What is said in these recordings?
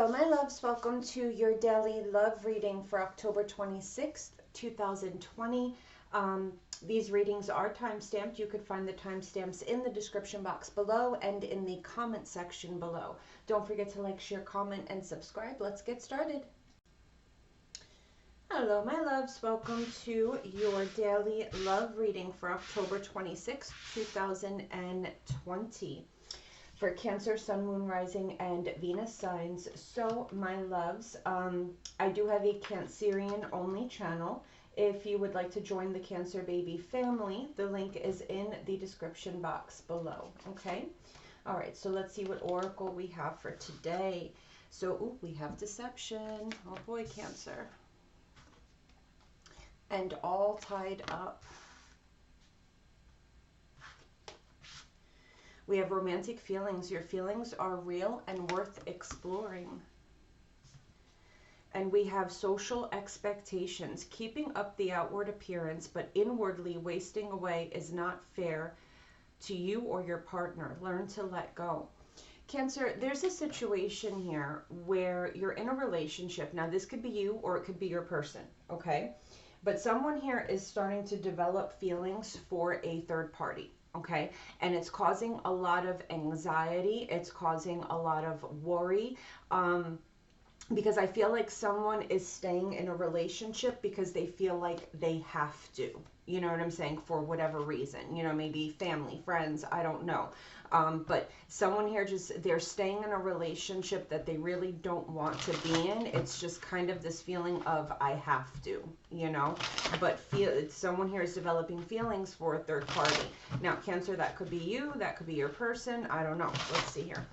Hello, my loves. Welcome to your daily love reading for October 26th, 2020. These readings are time-stamped. You could find the timestamps in the description box below and in the comment section below. Don't forget to like, share, comment, and subscribe. Let's get started. Hello, my loves. Welcome to your daily love reading for October 26th, 2020. For Cancer, Sun, Moon, Rising, and Venus signs. So, my loves, I do have a Cancerian only channel. If you would like to join the Cancer Baby family, the link is in the description box below. Okay? All right, so let's see what oracle we have for today. So, we have deception. Oh boy, Cancer. And all tied up. We have romantic feelings. Your feelings are real and worth exploring. And we have social expectations. Keeping up the outward appearance, but inwardly wasting away is not fair to you or your partner. Learn to let go. Cancer, there's a situation here where you're in a relationship. Now, this could be you or it could be your person, okay? But someone here is starting to develop feelings for a third party. Okay, and it's causing a lot of anxiety. It's causing a lot of worry, because I feel like someone is staying in a relationship because they feel like they have to. You know what I'm saying? For whatever reason, you know, maybe family, friends, I don't know. But someone here they're staying in a relationship that they really don't want to be in. It's just kind of this feeling of I have to, you know, but someone here is developing feelings for a third party. Now, Cancer, that could be you, that could be your person. I don't know. Let's see here.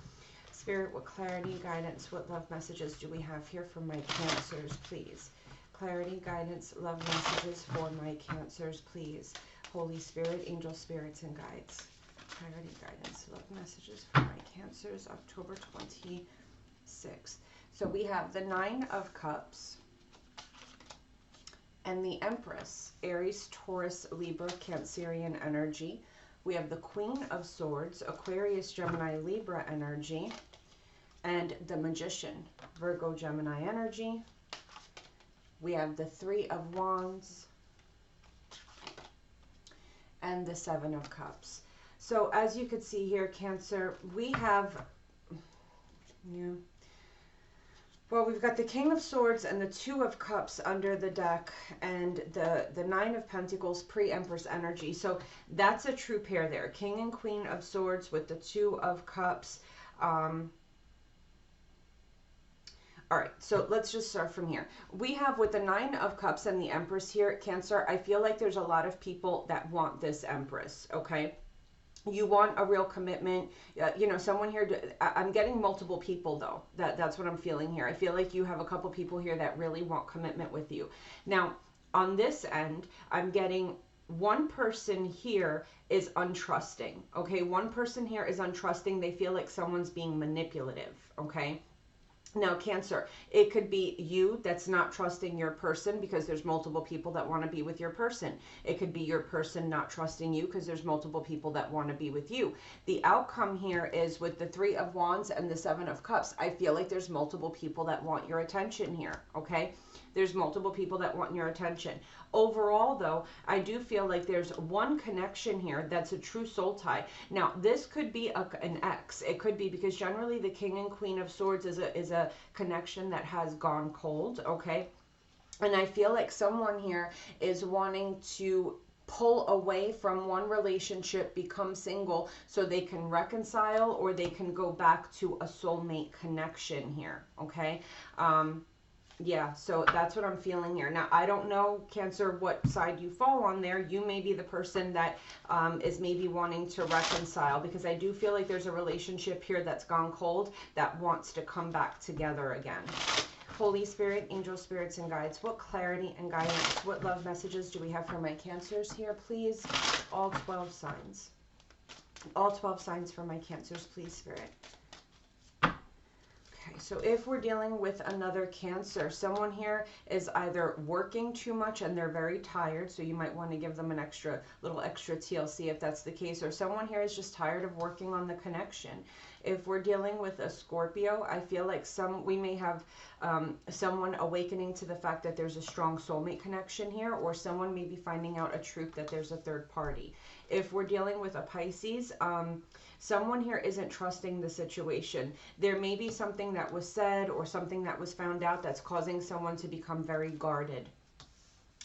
Spirit, what clarity, guidance, what love messages do we have here for my Cancers, please? Clarity, guidance, love messages for my Cancers, please. Holy Spirit, angel spirits, and guides. Clarity, guidance, love messages for my Cancers, October 26th. So we have the Nine of Cups and the Empress, Aries, Taurus, Libra, Cancerian energy. We have the Queen of Swords, Aquarius, Gemini, Libra energy, and the Magician, Virgo, Gemini energy. We have the Three of Wands and the Seven of Cups. So as you could see here, Cancer, we have, well, we've got the King of Swords and the Two of Cups under the deck, and the Nine of Pentacles, pre-Empress energy. So that's a true pair there. King and Queen of Swords with the Two of Cups. All right, so let's just start from here. We have with the Nine of Cups and the Empress here, Cancer, I feel like there's a lot of people that want this Empress, okay? You want a real commitment, you know, someone here, I'm getting multiple people though, that's what I'm feeling here. I feel like you have a couple people here that really want commitment with you. Now, on this end, I'm getting one person here is untrusting, okay? One person here is untrusting. They feel like someone's being manipulative, okay? Now, Cancer, it could be you that's not trusting your person because there's multiple people that want to be with your person. It could be your person not trusting you because there's multiple people that want to be with you. The outcome here is with the Three of Wands and the Seven of Cups, I feel like there's multiple people that want your attention here, okay? There's multiple people that want your attention. Overall, though, I do feel like there's one connection here that's a true soul tie. Now, this could be an ex. It could be because generally the King and Queen of Swords is a connection that has gone cold, okay? And I feel like someone here is wanting to pull away from one relationship, become single, so they can reconcile or they can go back to a soulmate connection here, okay? Yeah, so that's what I'm feeling here. Now, I don't know, Cancer, what side you fall on there. You may be the person that is maybe wanting to reconcile, because I do feel like there's a relationship here that's gone cold that wants to come back together again. Holy Spirit, angel spirits, and guides, what clarity and guidance, what love messages do we have for my Cancers here, please? All 12 signs. All 12 signs for my Cancers, please, Spirit. So if we're dealing with another Cancer, someone here is either working too much and they're very tired, so you might want to give them an little extra TLC if that's the case, or someone here is just tired of working on the connection. If we're dealing with a Scorpio, I feel like we may have someone awakening to the fact that there's a strong soulmate connection here, or someone may be finding out a truth that there's a third party. If we're dealing with a Pisces, someone here isn't trusting the situation. There may be something that was said or something that was found out that's causing someone to become very guarded.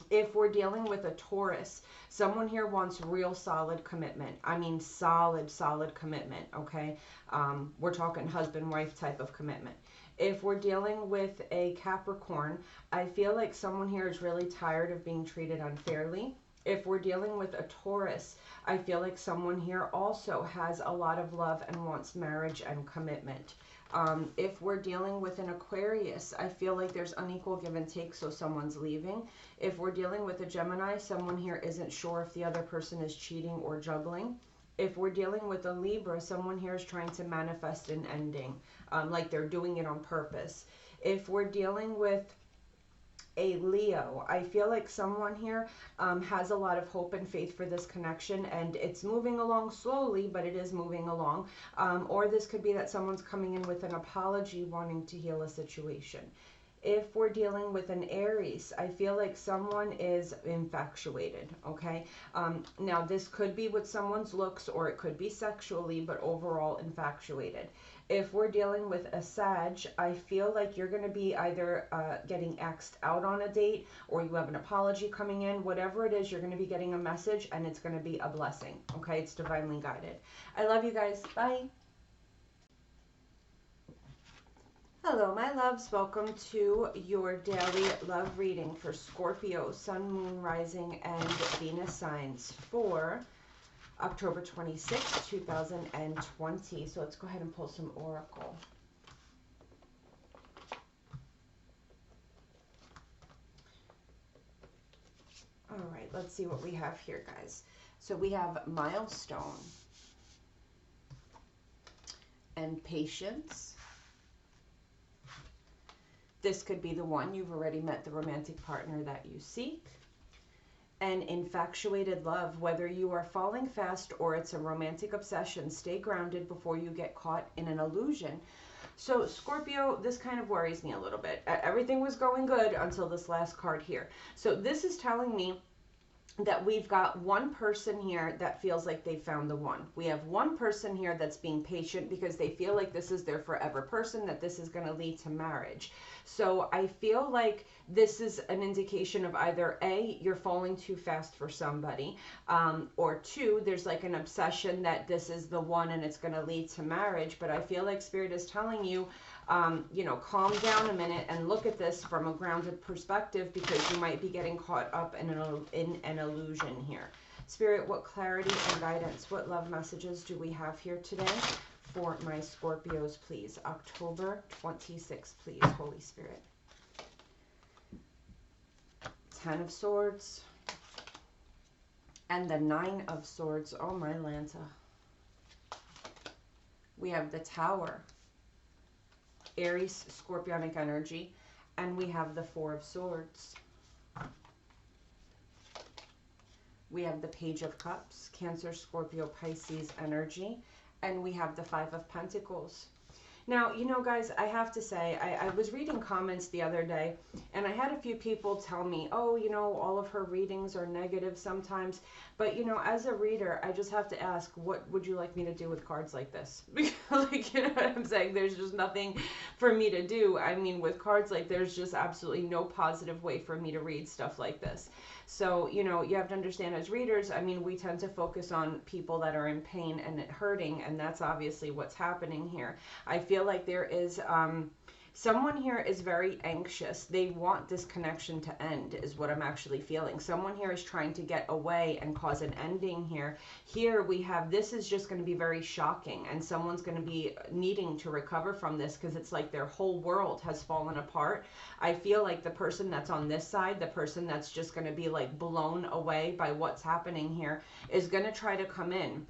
If we're dealing with a Taurus, someone here wants real solid commitment. I mean, solid commitment, okay? We're talking husband-wife type of commitment. If we're dealing with a Capricorn, I feel like someone here is really tired of being treated unfairly. If we're dealing with a Taurus, I feel like someone here also has a lot of love and wants marriage and commitment. If we're dealing with an Aquarius, I feel like there's unequal give and take, so someone's leaving. If we're dealing with a Gemini, someone here isn't sure if the other person is cheating or juggling. If we're dealing with a Libra, someone here is trying to manifest an ending, like they're doing it on purpose. If we're dealing with a Leo, I feel like someone here has a lot of hope and faith for this connection, and it's moving along slowly, but it is moving along. Or this could be that someone's coming in with an apology, wanting to heal a situation. If we're dealing with an Aries, I feel like someone is infatuated, okay? Now, this could be with someone's looks, or it could be sexually, but overall infatuated. If we're dealing with a Sag, I feel like you're going to be either getting X'd out on a date, or you have an apology coming in. Whatever it is, you're going to be getting a message, and it's going to be a blessing, okay? It's divinely guided. I love you guys. Bye. Hello, my loves. Welcome to your daily love reading for Scorpio, Sun, Moon, Rising, and Venus signs for October 26, 2020. So let's go ahead and pull some oracle. All right, let's see what we have here, guys. So we have milestone and patience. This could be the one. You've already met the romantic partner that you seek. And infatuated love, whether you are falling fast or it's a romantic obsession, stay grounded before you get caught in an illusion. So Scorpio, this kind of worries me a little bit. Everything was going good until this last card here. So this is telling me that we've got one person here that feels like they found the one. We have one person here that's being patient because they feel like this is their forever person, that this is going to lead to marriage. So I feel like this is an indication of either A, you're falling too fast for somebody, or two, there's like an obsession that this is the one and it's going to lead to marriage. But I feel like Spirit is telling you, you know, calm down a minute and look at this from a grounded perspective, because you might be getting caught up in an illusion here. Spirit, what clarity and guidance, what love messages do we have here today for my Scorpios, please? October 26th, please, Holy Spirit. 10 of Swords and the 9 of Swords. Oh, my Lanta. We have the Tower, Aries, Scorpionic energy, and we have the 4 of Swords. We have the Page of Cups, Cancer, Scorpio, Pisces energy, and we have the 5 of Pentacles. Now, you know, guys, I have to say, I was reading comments the other day, and I had a few people tell me, oh, you know, all of her readings are negative sometimes. But, you know, as a reader, I just have to ask, what would you like me to do with cards like this? Like, you know what I'm saying? There's just nothing for me to do. I mean, with cards like, there's just absolutely no positive way for me to read stuff like this. So, you know, you have to understand, as readers, I mean, we tend to focus on people that are in pain and hurting, and that's obviously what's happening here. I feel like there is someone here is very anxious. They want this connection to end, is what I'm actually feeling. Someone here is trying to get away and cause an ending here. Here we have, this is just going to be very shocking, and someone's going to be needing to recover from this, because it's like their whole world has fallen apart. I feel like the person that's on this side, the person that's just going to be like blown away by what's happening here, is going to try to come in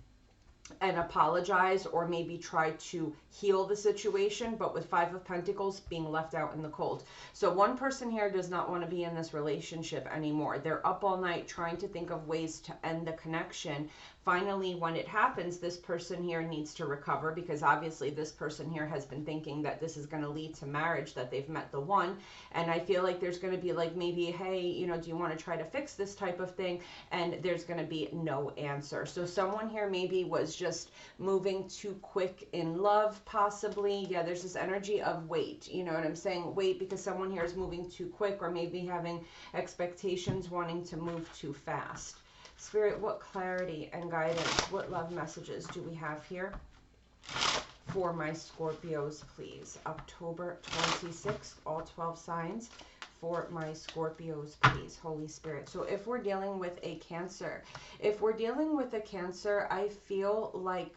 and apologize, or maybe try to heal the situation, but with 5 of Pentacles being left out in the cold. So one person here does not want to be in this relationship anymore. They're up all night trying to think of ways to end the connection, finally, when it happens, this person here needs to recover, because obviously this person here has been thinking that this is going to lead to marriage, that they've met the one. And I feel like there's going to be like, maybe, hey, you know, do you want to try to fix this type of thing? And there's going to be no answer. So someone here maybe was just moving too quick in love, possibly. Yeah, there's this energy of wait, you know what I'm saying? Wait, because someone here is moving too quick, or maybe having expectations, wanting to move too fast. Spirit, what clarity and guidance, what love messages do we have here for my Scorpios, please? October 26th, all 12 signs for my Scorpios, please, Holy Spirit. So if we're dealing with a Cancer, I feel like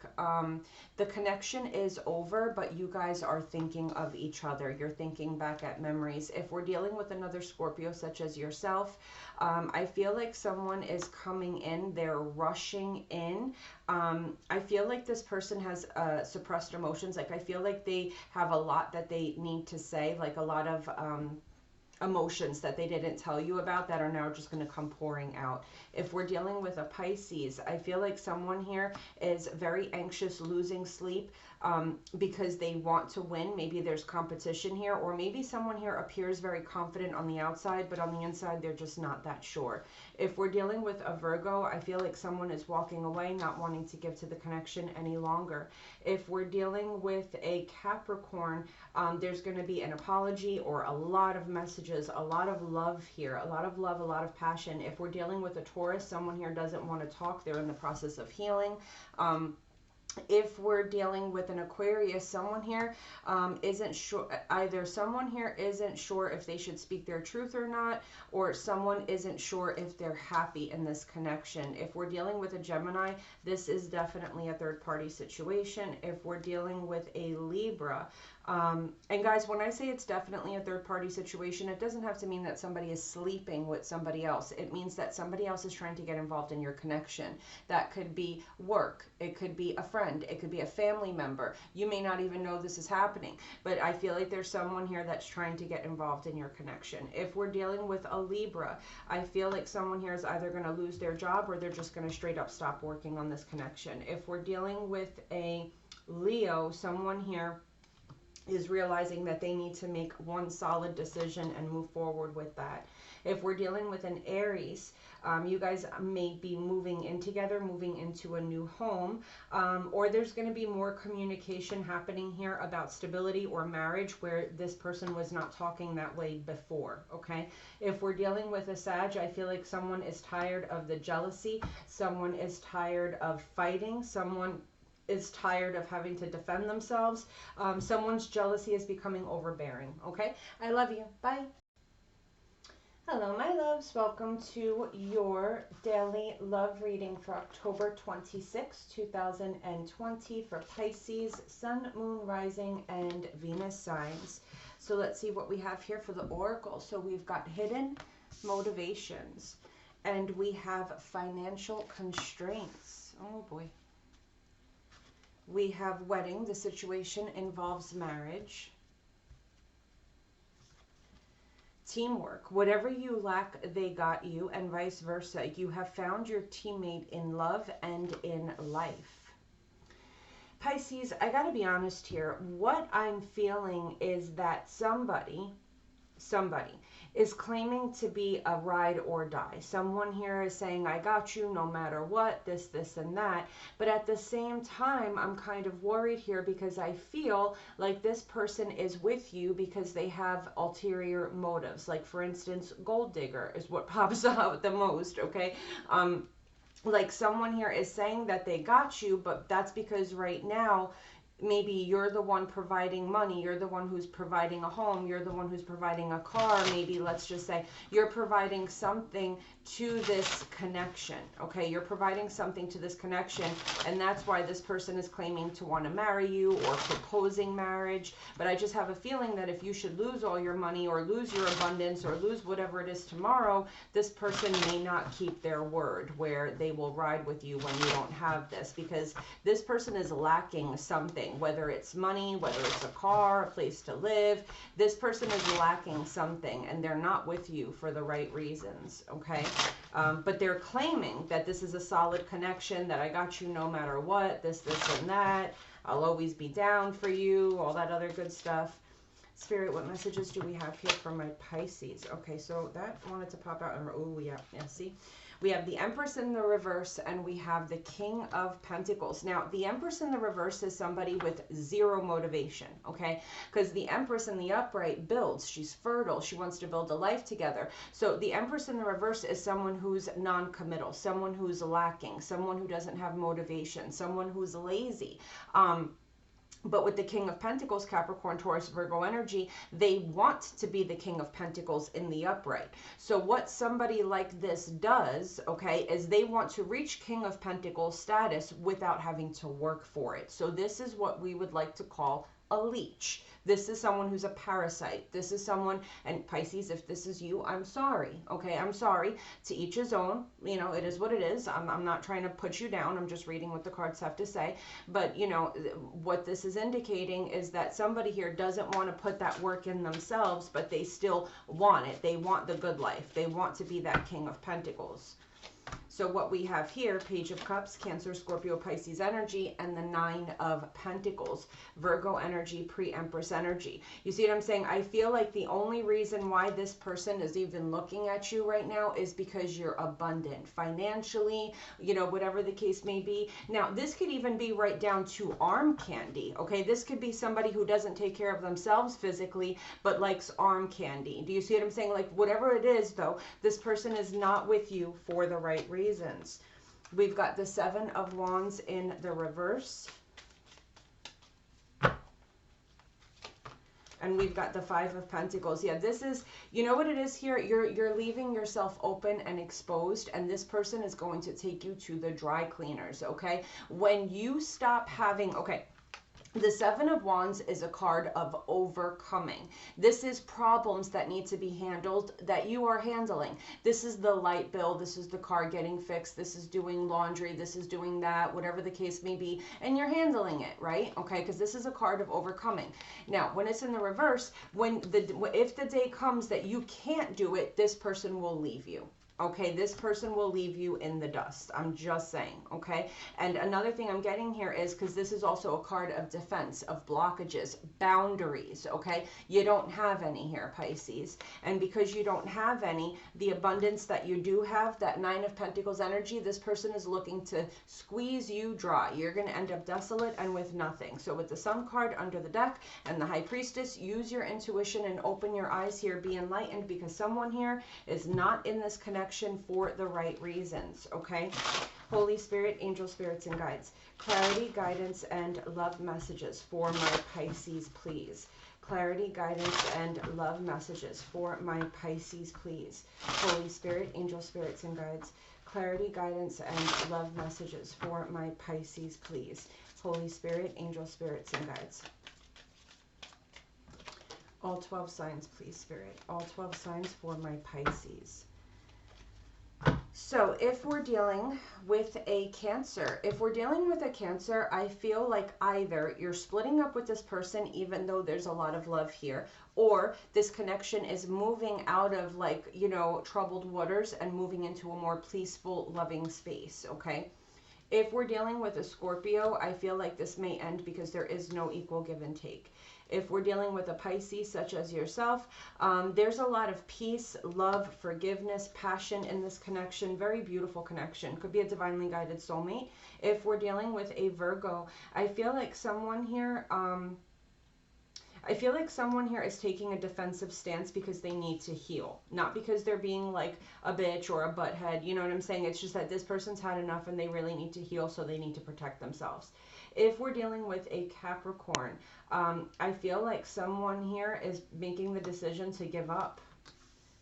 the connection is over, but you guys are thinking of each other. You're thinking back at memories. If we're dealing with another Scorpio, such as yourself, I feel like someone is coming in. They're rushing in. I feel like this person has suppressed emotions. Like, I feel like they have a lot that they need to say, like a lot of emotions that they didn't tell you about that are now just going to come pouring out. If we're dealing with a Pisces, I feel like someone here is very anxious, losing sleep, because they want to win. Maybe there's competition here, or maybe someone here appears very confident on the outside, but on the inside they're just not that sure. If we're dealing with a Virgo, I feel like someone is walking away, not wanting to give to the connection any longer. If we're dealing with a Capricorn, there's going to be an apology or a lot of messages, a lot of love here, a lot of love, a lot of passion. If we're dealing with a Taurus, someone here doesn't want to talk. They're in the process of healing. If we're dealing with an Aquarius, someone here isn't sure. Either someone here isn't sure if they should speak their truth or not, or someone isn't sure if they're happy in this connection. If we're dealing with a Gemini, this is definitely a third-party situation. If we're dealing with a Libra, and guys, when I say it's definitely a third-party situation, it doesn't have to mean that somebody is sleeping with somebody else. It means that somebody else is trying to get involved in your connection. That could be work. It could be a friend. It could be a family member. You may not even know this is happening, but I feel like there's someone here that's trying to get involved in your connection. If we're dealing with a Libra, I feel like someone here is either going to lose their job, or they're just going to straight up stop working on this connection. If we're dealing with a Leo, someone here is realizing that they need to make one solid decision and move forward with that. If we're dealing with an Aries, you guys may be moving in together, moving into a new home, or there's going to be more communication happening here about stability or marriage, where this person was not talking that way before, okay? If we're dealing with a Sag, I feel like someone is tired of the jealousy, someone is tired of fighting, someone is tired of having to defend themselves. Someone's jealousy is becoming overbearing, okay? I love you. Bye. Hello, my loves. Welcome to your daily love reading for October 26, 2020 for Pisces, Sun, Moon, Rising, and Venus signs. So let's see what we have here for the Oracle. So we've got hidden motivations, and we have financial constraints. Oh, boy. We have wedding. The situation involves marriage. Teamwork. Whatever you lack, they got you, and vice versa. You have found your teammate in love and in life. Pisces, I gotta be honest here. What I'm feeling is that somebody is claiming to be a ride or die. Someone here is saying, I got you no matter what, this, and that. But at the same time, I'm kind of worried here, because I feel like this person is with you because they have ulterior motives. Like, for instance, gold digger is what pops out the most, okay? Like, someone here is saying that they got you, but that's because right now, maybe you're the one providing money, you're the one who's providing a home, you're the one who's providing a car, maybe let's just say you're providing something to this connection, okay? You're providing something to this connection, and that's why this person is claiming to want to marry you or proposing marriage. But I just have a feeling that if you should lose all your money or lose your abundance or lose whatever it is tomorrow, this person may not keep their word, where they will ride with you when you don't have this, because this person is lacking something. something, whether it's money, whether it's a car, a place to live. This person is lacking something and they're not with you for the right reasons, okay? But they're claiming that this is a solid connection, that I got you no matter what, this, and that. I'll always be down for you, all that other good stuff. Spirit, what messages do we have here for my Pisces? Okay, so that wanted to pop out. Oh, yeah, see? We have the Empress in the reverse, and we have the King of Pentacles. Now, the Empress in the reverse is somebody with zero motivation, okay? Because the Empress in the upright builds. She's fertile. She wants to build a life together. So the Empress in the reverse is someone who's non-committal, someone who's lacking, someone who doesn't have motivation, someone who's lazy. But with the King of Pentacles, Capricorn, Taurus, Virgo energy, they want to be the King of Pentacles in the upright. So what somebody like this does, okay, is they want to reach King of Pentacles status without having to work for it. So this is what we would like to call a leech. This is someone who's a parasite. This is someone, and Pisces, if this is you, I'm sorry, okay? I'm sorry. To each his own. You know, it is what it is. I'm not trying to put you down. I'm just reading what the cards have to say. But, you know, what this is indicating is that somebody here doesn't want to put that work in themselves, but they still want it. They want the good life. They want to be that King of Pentacles. So what we have here, Page of Cups, Cancer, Scorpio, Pisces energy, and the Nine of Pentacles, Virgo energy, pre-Empress energy. You see what I'm saying? I feel like the only reason why this person is even looking at you right now is because you're abundant financially, you know, whatever the case may be. Now, this could even be right down to arm candy, okay? This could be somebody who doesn't take care of themselves physically, but likes arm candy. Do you see what I'm saying? Like, whatever it is, though, this person is not with you for the right reasons. We've got the Seven of Wands in the reverse. And we've got the Five of Pentacles. Yeah, this is, you know what it is here? You're leaving yourself open and exposed, and this person is going to take you to the dry cleaners, okay? When you stop having, okay, the Seven of Wands is a card of overcoming. This is problems that need to be handled that you are handling. This is the light bill. This is the car getting fixed. This is doing laundry. This is doing that, whatever the case may be. And you're handling it, right? Okay, because this is a card of overcoming. Now, when it's in the reverse, if the day comes that you can't do it, this person will leave you. Okay, this person will leave you in the dust. I'm just saying, okay? And another thing I'm getting here is, because this is also a card of defense, of blockages, boundaries, okay? You don't have any here, Pisces. And because you don't have any, the abundance that you do have, that Nine of Pentacles energy, this person is looking to squeeze you dry. You're going to end up desolate and with nothing. So with the Sun card under the deck and the High Priestess, use your intuition and open your eyes here. Be enlightened, because someone here is not in this connection for the right reasons, okay? Holy Spirit, angel spirits, and guides. Clarity, guidance, and love messages for my Pisces, please. Clarity, guidance, and love messages for my Pisces, please. Holy Spirit, angel spirits, and guides. Clarity, guidance, and love messages for my Pisces, please. Holy Spirit, angel spirits, and guides. All 12 signs, please, Spirit. All 12 signs for my Pisces. So if we're dealing with a Cancer, I feel like either you're splitting up with this person, even though there's a lot of love here, or this connection is moving out of, like, you know, troubled waters and moving into a more peaceful, loving space, okay? If we're dealing with a Scorpio, I feel like this may end because there is no equal give and take. If we're dealing with a Pisces such as yourself, there's a lot of peace, love, forgiveness, passion in this connection. Very beautiful connection. Could be a divinely guided soulmate. If we're dealing with a Virgo, I feel like someone here... is taking a defensive stance because they need to heal. Not because they're being like a bitch or a butthead. You know what I'm saying? It's just that this person's had enough and they really need to heal, so they need to protect themselves. If we're dealing with a Capricorn, I feel like someone here is making the decision to give up.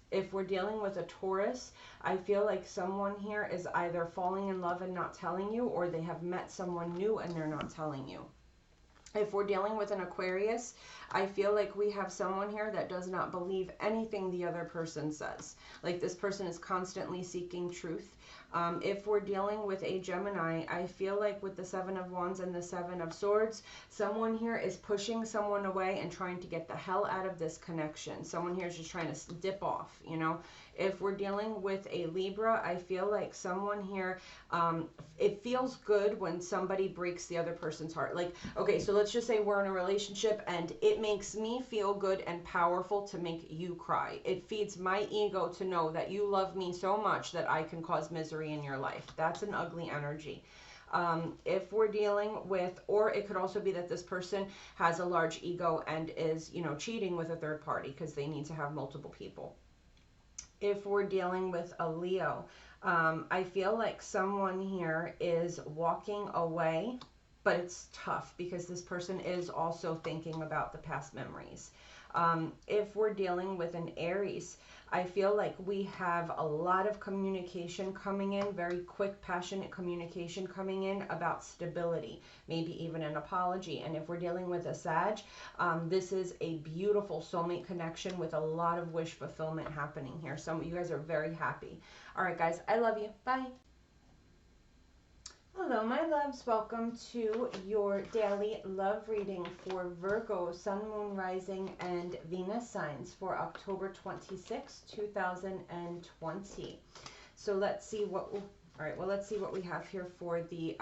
If we're dealing with a Taurus, I feel like someone here is either falling in love and not telling you, or they have met someone new and they're not telling you. If we're dealing with an Aquarius, I feel like we have someone here that does not believe anything the other person says. Like, this person is constantly seeking truth. If we're dealing with a Gemini, I feel like with the Seven of Wands and the Seven of Swords, someone here is pushing someone away and trying to get the hell out of this connection. Someone here is just trying to dip off, you know. If we're dealing with a Libra, I feel like someone here, it feels good when somebody breaks the other person's heart. Like, okay, so let's just say we're in a relationship and it makes me feel good and powerful to make you cry. It feeds my ego to know that you love me so much that I can cause misery in your life. That's an ugly energy. If we're dealing with, or it could also be that this person has a large ego and is, you know, cheating with a third party because they need to have multiple people. If we're dealing with a Leo, I feel like someone here is walking away, but it's tough because this person is also thinking about the past memories. If we're dealing with an Aries, I feel like we have a lot of communication coming in, very quick, passionate communication coming in about stability, maybe even an apology. And if we're dealing with a Sag, this is a beautiful soulmate connection with a lot of wish fulfillment happening here. Some of you guys are very happy. All right, guys, I love you. Bye. Hello, my loves. Welcome to your daily love reading for Virgo, Sun, Moon, Rising, and Venus signs for October 26, 2020. So let's see what, all right, well, let's see what we have here for the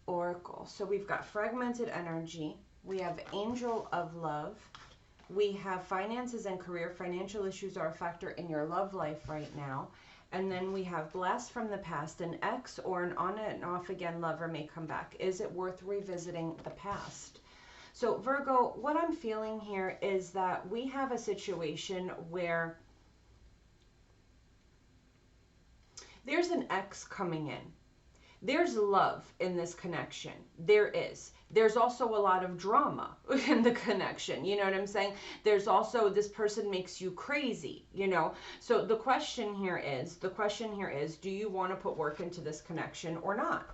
Oracle. So we've got fragmented energy. We have Angel of Love. We have finances and career. Financial issues are a factor in your love life right now. And then we have blast from the past. An ex or an on and off again lover may come back. Is it worth revisiting the past? So Virgo, what I'm feeling here is that we have a situation where there's an ex coming in. There's love in this connection. There is. There's also a lot of drama in the connection. You know what I'm saying? There's also, this person makes you crazy, you know? So the question here is, do you want to put work into this connection or not?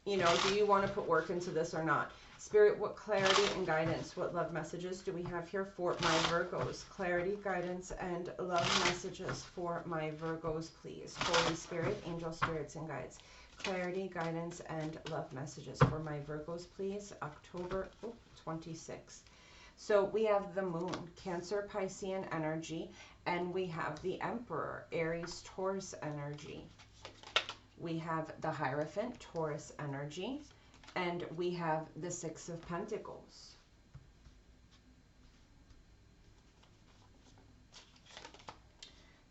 You know, do you want to put work into this or not? Spirit, what clarity and guidance, what love messages do we have here for my Virgos? Clarity, guidance, and love messages for my Virgos, please. Holy Spirit, angel spirits and guides. Clarity, guidance, and love messages for my Virgos, please. October 26th. So we have the moon, Cancer, Piscean energy, and we have the Emperor, Aries, Taurus energy. We have the Hierophant, Taurus energy, and we have the Six of Pentacles.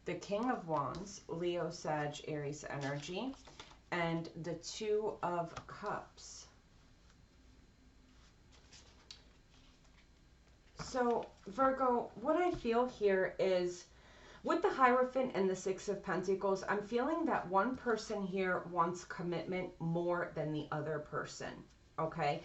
The King of Wands, Leo, Sag, Aries energy, and the Two of Cups. So Virgo, what I feel here is with the Hierophant and the Six of Pentacles, I'm feeling that one person here wants commitment more than the other person. Okay,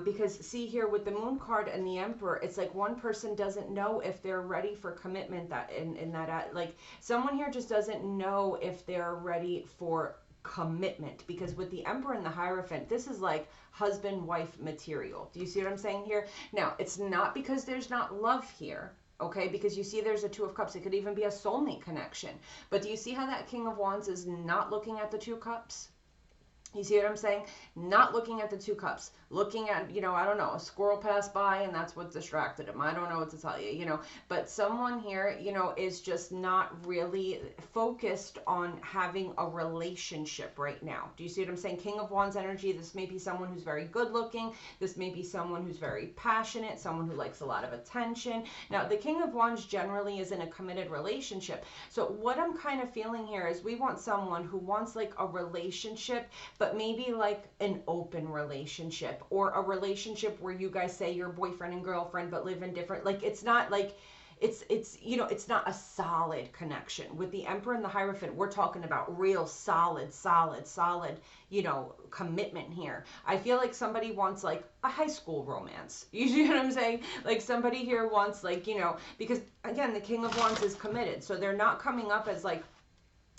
because see here with the Moon card and the Emperor, it's like one person doesn't know if they're ready for commitment. That in that like someone here just doesn't know if they're ready for commitment, because with the Emperor and the Hierophant, this is like husband-wife material. Do you see what I'm saying here? Now, it's not because there's not love here, okay? Because you see there's a Two of Cups. It could even be a soulmate connection. But do you see how that King of Wands is not looking at the Two Cups? You see what I'm saying? Not looking at the Two Cups, looking at, you know, I don't know, a squirrel passed by and that's what distracted him. I don't know what to tell you, you know, but someone here, you know, is just not really focused on having a relationship right now. Do you see what I'm saying? King of Wands energy, this may be someone who's very good looking. This may be someone who's very passionate, someone who likes a lot of attention. Now, the King of Wands generally is in a committed relationship. So what I'm kind of feeling here is we want someone who wants like a relationship, but maybe like an open relationship, or a relationship where you guys say you're boyfriend and girlfriend but live in different, like it's not like it's you know, it's not a solid connection. With the Emperor and the Hierophant, we're talking about real solid, you know, commitment here. I feel like somebody wants like a high school romance. You see what I'm saying? Like somebody here wants like, you know, because again, the King of Wands is committed, so they're not coming up as like,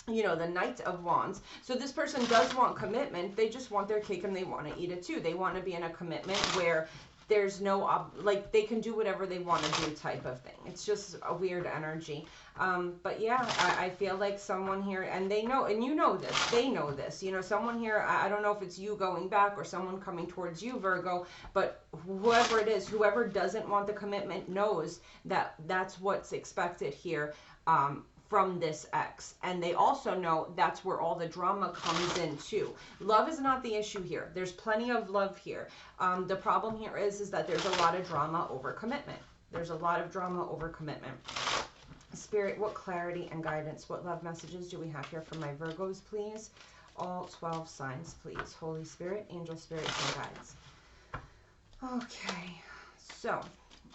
you know, the Knight of Wands. So this person does want commitment. They just want their cake and they want to eat it too. They want to be in a commitment where there's no, like, they can do whatever they want to do type of thing. It's just a weird energy. But yeah, I feel like someone here, and they know, and you know this, they know this, you know, someone here, I don't know if it's you going back or someone coming towards you, Virgo, but whoever it is, whoever doesn't want the commitment knows that that's what's expected here. From this ex, and they also know that's where all the drama comes in too. Love is not the issue here. There's plenty of love here. The problem here is that there's a lot of drama over commitment. There's a lot of drama over commitment. Spirit, what clarity and guidance, what love messages do we have here for my Virgos, please? All 12 signs, please. Holy Spirit, angel spirits, and guides. Okay, so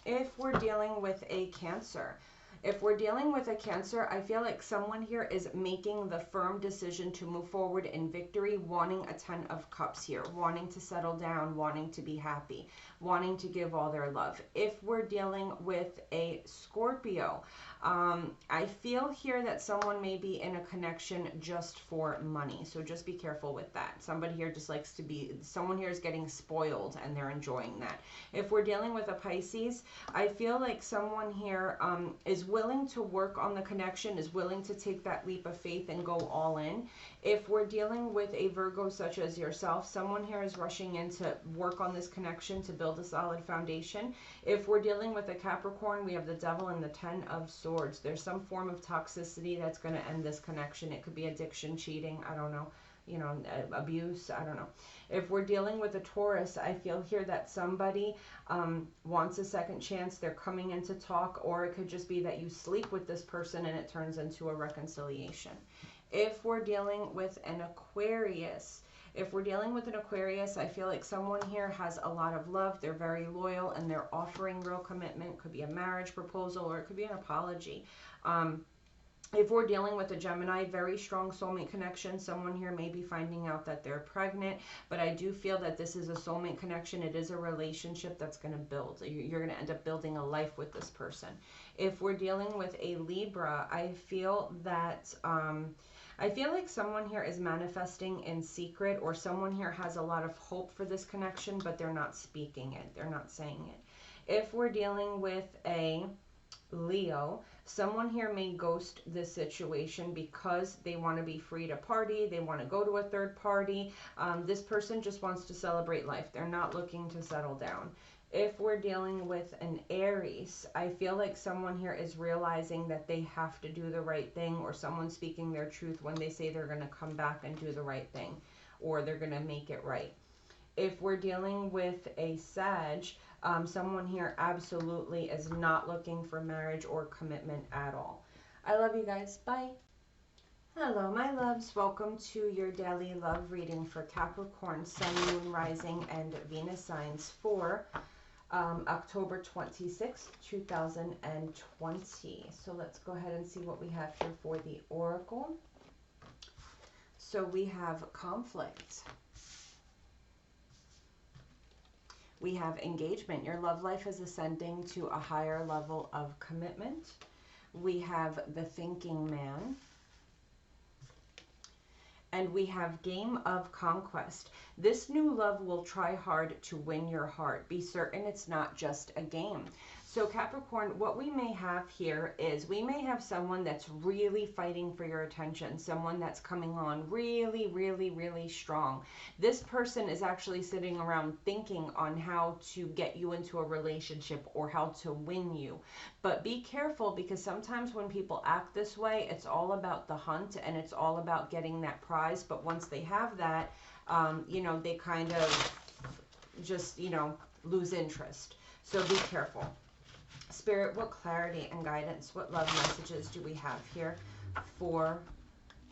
if we're dealing with a Cancer, if we're dealing with a Cancer, I feel like someone here is making the firm decision to move forward in victory, wanting a 10 of Cups here, wanting to settle down, wanting to be happy, wanting to give all their love. If we're dealing with a Scorpio, I feel here that someone may be in a connection just for money. So just be careful with that. Somebody here just likes to be, someone here is getting spoiled and they're enjoying that. If we're dealing with a Pisces, I feel like someone here is willing to work on the connection, is willing to take that leap of faith and go all in. If we're dealing with a Virgo such as yourself, someone here is rushing in to work on this connection to build a solid foundation. If we're dealing with a Capricorn, we have the Devil and the 10 of Swords. There's some form of toxicity that's going to end this connection. It could be addiction, cheating, I don't know, you know, abuse, I don't know. If we're dealing with a Taurus, I feel here that somebody wants a second chance. They're coming in to talk, or it could just be that you sleep with this person and it turns into a reconciliation. If we're dealing with an Aquarius, I feel like someone here has a lot of love. They're very loyal and they're offering real commitment. Could be a marriage proposal or it could be an apology. If we're dealing with a Gemini, very strong soulmate connection. Someone here may be finding out that they're pregnant, but I do feel that this is a soulmate connection. It is a relationship that's going to build. You're going to end up building a life with this person. If we're dealing with a Libra, I feel that I feel like someone here is manifesting in secret, or someone here has a lot of hope for this connection, but they're not speaking it. They're not saying it. If we're dealing with a Leo, someone here may ghost this situation because they want to be free to party. They want to go to a third party. This person just wants to celebrate life. They're not looking to settle down. If we're dealing with an Aries, I feel like someone here is realizing that they have to do the right thing, or someone speaking their truth when they say they're going to come back and do the right thing, or they're going to make it right. If we're dealing with a Sag, someone here absolutely is not looking for marriage or commitment at all. I love you guys. Bye. Hello, my loves. Welcome to your daily love reading for Capricorn, Sun, Moon, Rising, and Venus signs for October 26th, 2020. So let's go ahead and see what we have here for the Oracle. So we have conflict. We have engagement. Your love life is ascending to a higher level of commitment. We have the thinking man. And we have game of conquest. This new love will try hard to win your heart. Be certain it's not just a game. So Capricorn, what we may have here is we may have someone that's really fighting for your attention, someone that's coming on really, really, really strong. This person is actually sitting around thinking on how to get you into a relationship or how to win you. But be careful, because sometimes when people act this way, it's all about the hunt and it's all about getting that prize. But once they have that, you know, they kind of just, you know, lose interest. So be careful. Spirit, what clarity and guidance, what love messages do we have here for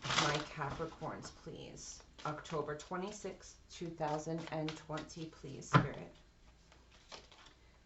my Capricorns, please? October 26th, 2020, please, Spirit.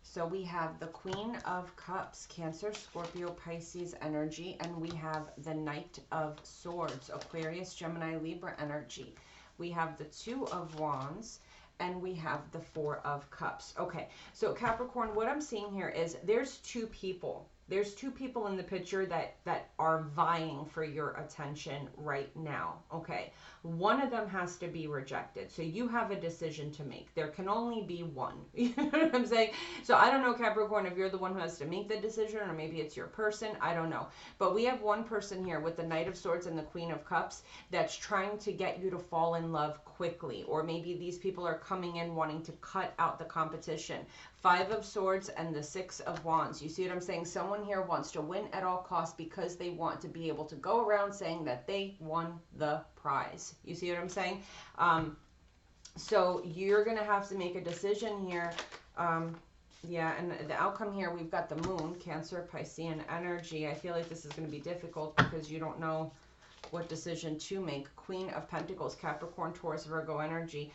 So we have the Queen of Cups, Cancer, Scorpio, Pisces energy, and we have the Knight of Swords, Aquarius, Gemini, Libra energy. We have the Two of Wands, and we have the Four of Cups. Okay, so Capricorn, what I'm seeing here is there's two people There's two people in the picture that are vying for your attention right now, okay? One of them has to be rejected. So you have a decision to make. There can only be one. You know what I'm saying? So I don't know, Capricorn, if you're the one who has to make the decision, or maybe it's your person. I don't know. But we have one person here with the Knight of Swords and the Queen of Cups that's trying to get you to fall in love quickly. Or maybe these people are coming in wanting to cut out the competition. Five of Swords and the Six of Wands. You see what I'm saying? Someone here wants to win at all costs because they want to be able to go around saying that they won the prize. You see what I'm saying? So you're going to have to make a decision here. Yeah, and the outcome here, we've got the Moon, Cancer, Piscean energy. I feel like this is going to be difficult because you don't know what decision to make. Queen of Pentacles, Capricorn, Taurus, Virgo energy.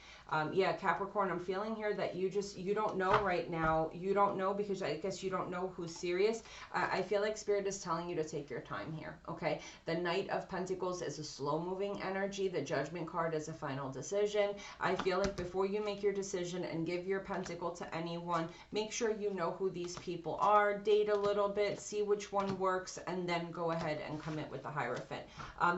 Yeah, Capricorn, I'm feeling here that you don't know right now. You don't know because I guess you don't know who's serious. I feel like Spirit is telling you to take your time here, okay? The Knight of Pentacles is a slow-moving energy. The Judgment card is a final decision. I feel like before you make your decision and give your pentacle to anyone, make sure you know who these people are, date a little bit, see which one works, and then go ahead and commit with the Hierophant.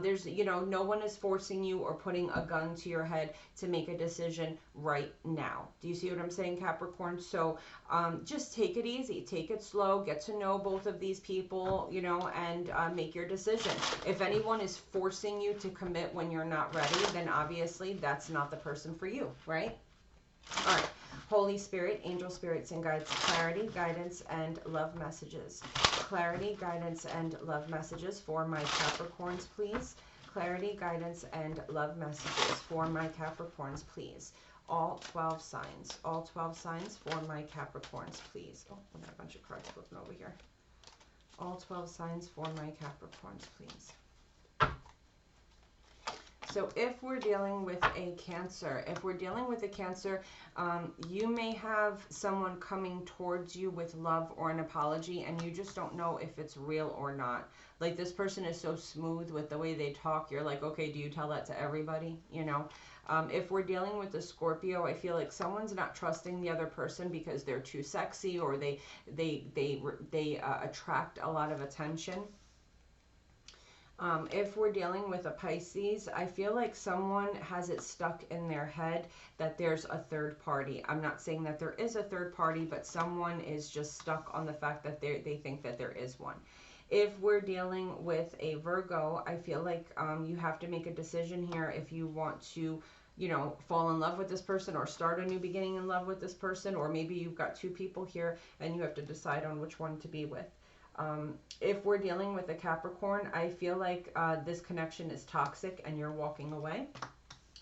There's, you know, no one is forcing you or putting a gun to your head to make a decision right now. Do you see what I'm saying, Capricorn? So just take it easy, take it slow, get to know both of these people, you know, and make your decision. If anyone is forcing you to commit when you're not ready, then obviously that's not the person for you, right? All right. Holy Spirit, angel spirits and guides, clarity, guidance, and love messages. Clarity, guidance, and love messages for my Capricorns, please. Clarity, guidance, and love messages for my Capricorns, please. All 12 signs. All 12 signs for my Capricorns, please. Oh, I got a bunch of cards flipping over here. All 12 signs for my Capricorns, please. So if we're dealing with a Cancer, you may have someone coming towards you with love or an apology, and you just don't know if it's real or not. Like, this person is so smooth with the way they talk. You're like, okay, do you tell that to everybody? You know, if we're dealing with a Scorpio, I feel like someone's not trusting the other person because they're too sexy, or they attract a lot of attention. If we're dealing with a Pisces, I feel like someone has it stuck in their head that there's a third party. I'm not saying that there is a third party, but someone is just stuck on the fact that they think that there is one. If we're dealing with a Virgo, I feel like you have to make a decision here if you want to, you know, fall in love with this person or start a new beginning in love with this person, or maybe you've got two people here and you have to decide on which one to be with. If we're dealing with a Capricorn, I feel like this connection is toxic and you're walking away.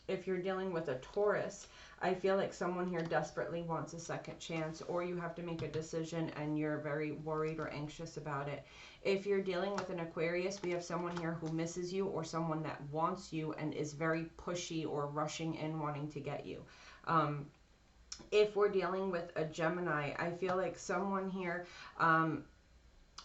If you're dealing with a Taurus, I feel like someone here desperately wants a second chance, or you have to make a decision and you're very worried or anxious about it. If you're dealing with an Aquarius, we have someone here who misses you, or someone that wants you and is very pushy or rushing in wanting to get you. If we're dealing with a Gemini, I feel like someone here,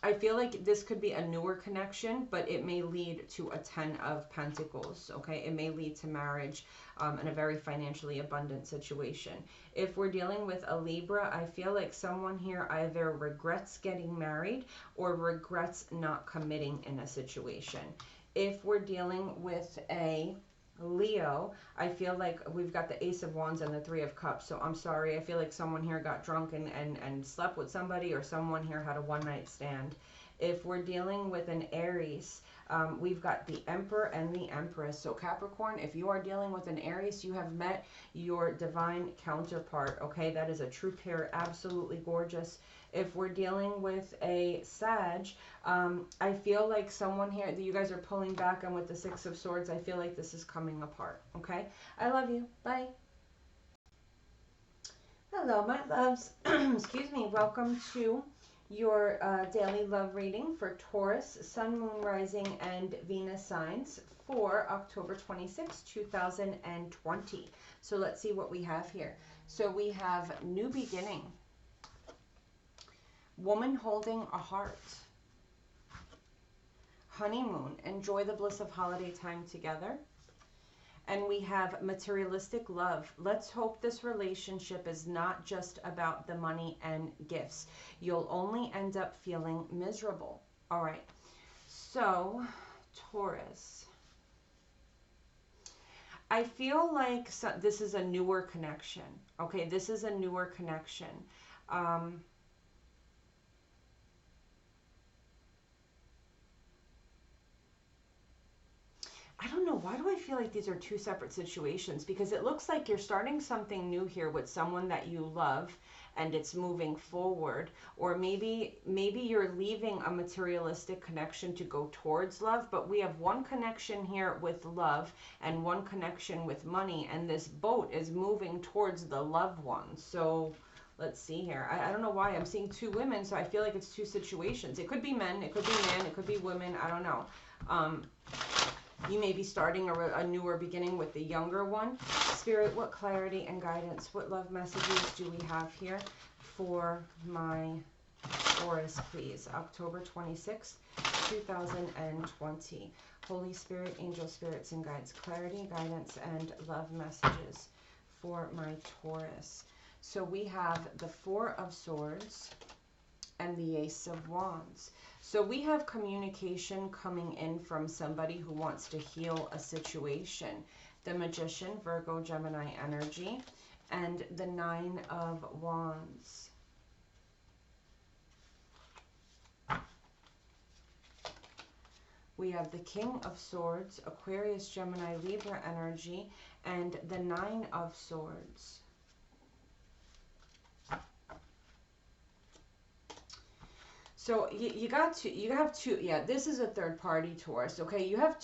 I feel like this could be a newer connection, but it may lead to a 10 of Pentacles, okay? It may lead to marriage and a very financially abundant situation. If we're dealing with a Libra, I feel like someone here either regrets getting married or regrets not committing in a situation. If we're dealing with a Leo, I feel like we've got the Ace of Wands and the Three of Cups. So I'm sorry, I feel like someone here got drunk and slept with somebody, or someone here had a one-night stand. If we're dealing with an Aries, we've got the Emperor and the Empress. So Capricorn, if you are dealing with an Aries, you have met your divine counterpart, okay? That is a true pair, absolutely gorgeous. If we're dealing with a Sag, I feel like someone here, you guys are pulling back, and with the Six of Swords, I feel like this is coming apart, okay? I love you. Bye. Hello, my loves. Excuse me. Welcome to your daily love reading for Taurus, Sun, Moon, Rising, and Venus signs for October 26, 2020. So let's see what we have here. So we have new beginning. Woman holding a heart. Honeymoon. Enjoy the bliss of holiday time together. And we have materialistic love. Let's hope this relationship is not just about the money and gifts. You'll only end up feeling miserable. All right. So, Taurus. I feel like this is a newer connection. Okay, this is a newer connection. I don't know, why do I feel like these are two separate situations? Because it looks like you're starting something new here with someone that you love and it's moving forward. Or maybe you're leaving a materialistic connection to go towards love, but we have one connection here with love and one connection with money, and this boat is moving towards the loved one. So let's see here. I don't know why I'm seeing two women, so I feel like it's two situations. It could be men, it could be men, it could be women, I don't know. You may be starting a newer beginning with the younger one. Spirit, what clarity and guidance, what love messages do we have here for my Taurus, please? October 26th, 2020. Holy Spirit, angel spirits and guides, clarity, guidance, and love messages for my Taurus. So we have the Four of Swords and the Ace of Wands. So we have communication coming in from somebody who wants to heal a situation. The Magician, Virgo, Gemini energy, and the Nine of Wands. We have the King of Swords, Aquarius, Gemini, Libra energy, and the Nine of Swords. So you have two, yeah, this is a third party Taurus, okay? You have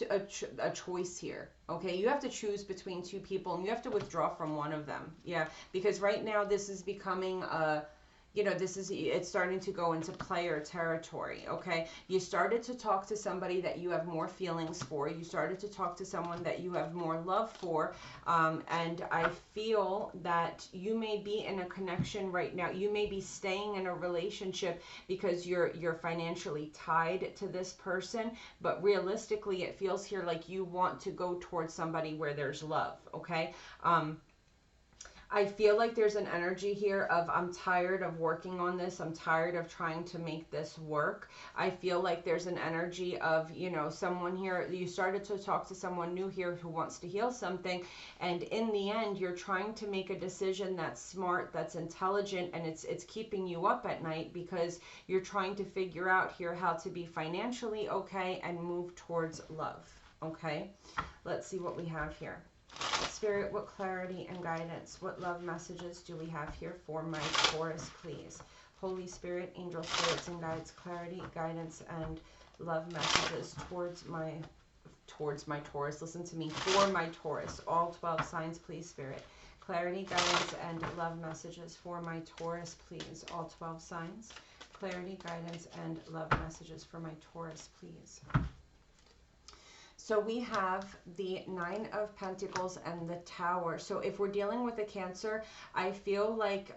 a choice here, okay? You have to choose between two people, and you have to withdraw from one of them, yeah? Because right now this is becoming a, you know, it's starting to go into player territory, okay? You started to talk to somebody that you have more feelings for. You started to talk to someone that you have more love for. And I feel that you may be in a connection right now. You may be staying in a relationship because you're financially tied to this person. But realistically, it feels here like you want to go towards somebody where there's love, okay? I feel like there's an energy here of, I'm tired of working on this. I'm tired of trying to make this work. I feel like there's an energy of, you know, someone here, you started to talk to someone new here who wants to heal something. And in the end, you're trying to make a decision that's smart, that's intelligent, and it's keeping you up at night because you're trying to figure out here how to be financially okay and move towards love. Okay, let's see what we have here. Spirit, what clarity and guidance, what love messages do we have here for my Taurus, please? Holy Spirit, angel spirits and guides, clarity, guidance, and love messages towards my Taurus. Listen to me, for my Taurus. All 12 signs, please, Spirit. Clarity, guidance, and love messages for my Taurus, please. All 12 signs. Clarity, guidance, and love messages for my Taurus, please. So we have the Nine of Pentacles and the Tower. So if we're dealing with a Cancer, I feel like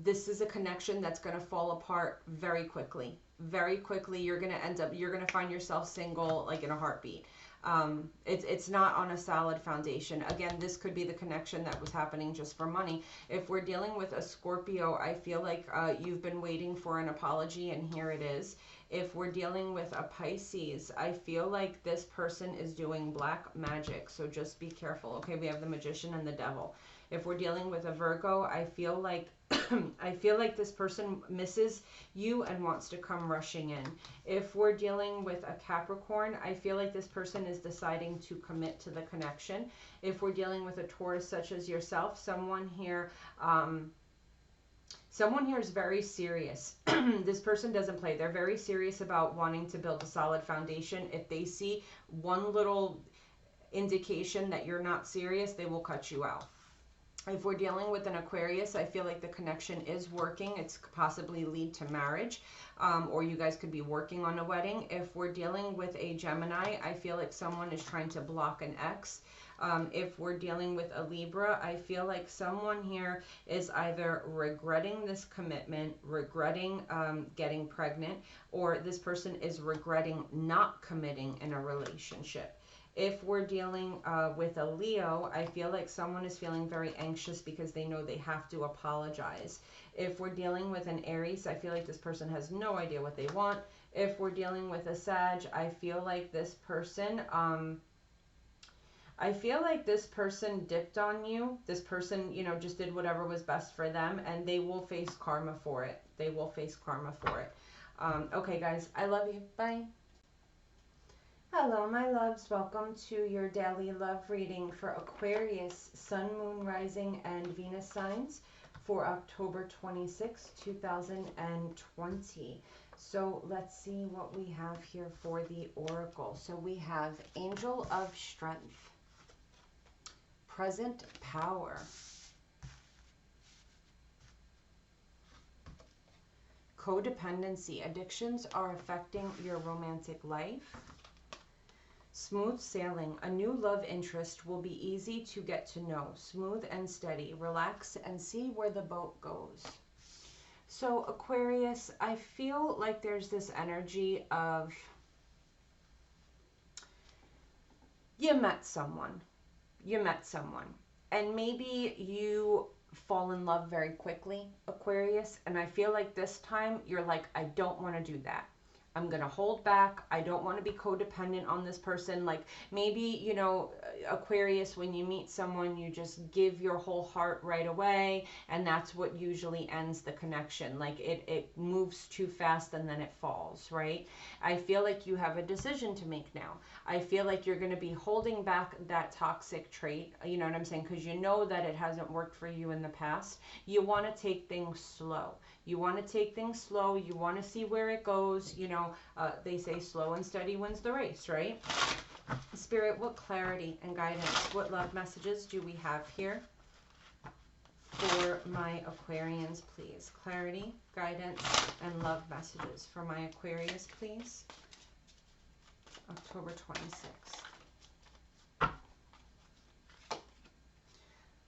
this is a connection that's going to fall apart very quickly. Very quickly, you're going to find yourself single like in a heartbeat. It's not on a solid foundation. Again, this could be the connection that was happening just for money. If we're dealing with a Scorpio, I feel like you've been waiting for an apology, and here it is. If we're dealing with a Pisces, I feel like this person is doing black magic, so just be careful. Okay, we have the Magician and the Devil. If we're dealing with a Virgo, I feel like this person misses you and wants to come rushing in. If we're dealing with a Capricorn, I feel like this person is deciding to commit to the connection. If we're dealing with a Taurus such as yourself, someone here is very serious. This person doesn't play. They're very serious about wanting to build a solid foundation. If they see one little indication that you're not serious, they will cut you out. If we're dealing with an Aquarius, I feel like the connection is working. It's possibly lead to marriage, or you guys could be working on a wedding. If we're dealing with a Gemini, I feel like someone is trying to block an ex. If we're dealing with a Libra, I feel like someone here is either regretting this commitment, regretting getting pregnant, or this person is regretting not committing in a relationship. If we're dealing with a Leo, I feel like someone is feeling very anxious because they know they have to apologize. If we're dealing with an Aries, I feel like this person has no idea what they want. If we're dealing with a Sag, I feel like this person, dipped on you. This person, you know, just did whatever was best for them, and they will face karma for it. They will face karma for it. Okay, guys, I love you. Bye. Hello, my loves. Welcome to your daily love reading for Aquarius, Sun, Moon, Rising, and Venus signs for October 26, 2020. So let's see what we have here for the oracle. So we have Angel of Strength, Present Power, Codependency. Addictions are affecting your romantic life. Smooth sailing. A new love interest will be easy to get to know. Smooth and steady. Relax and see where the boat goes. So Aquarius, I feel like there's this energy of you met someone. And maybe you fall in love very quickly, Aquarius. And I feel like this time you're like, I don't want to do that. I'm going to hold back. I don't want to be codependent on this person. Like maybe, you know, Aquarius, when you meet someone, you just give your whole heart right away. And that's what usually ends the connection. Like it moves too fast and then it falls, right? I feel like you have a decision to make now. I feel like you're going to be holding back that toxic trait. You know what I'm saying? Because you know that it hasn't worked for you in the past. You want to take things slow. You want to take things slow. You want to see where it goes. You know, they say slow and steady wins the race, right? Spirit, what clarity and guidance, what love messages do we have here for my Aquarians, please? Clarity, guidance, and love messages for my Aquarius, please. October 26th.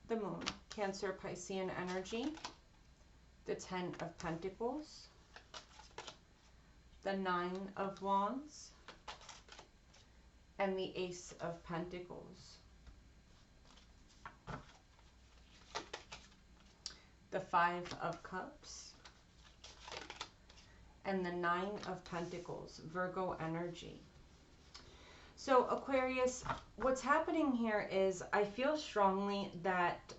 The Moon, Cancer, Piscean energy. The 10 of Pentacles, the 9 of Wands, and the Ace of Pentacles. The 5 of Cups, and the 9 of Pentacles, Virgo energy. So Aquarius, what's happening here is I feel strongly that,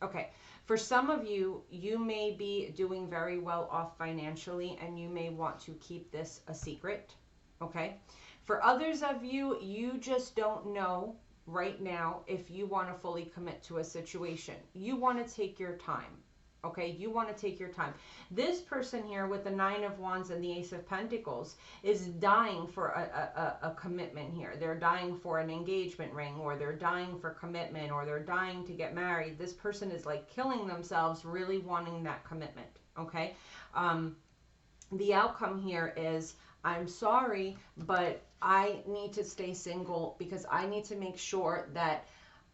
okay, for some of you, you may be doing very well off financially and you may want to keep this a secret, okay? For others of you, you just don't know right now if you want to fully commit to a situation. You want to take your time, okay? You want to take your time. This person here with the 9 of Wands and the Ace of Pentacles is dying for a commitment here. They're dying for an engagement ring, or they're dying for commitment, or they're dying to get married. This person is like killing themselves really wanting that commitment, okay? The outcome here is, I'm sorry, but I need to stay single because I need to make sure that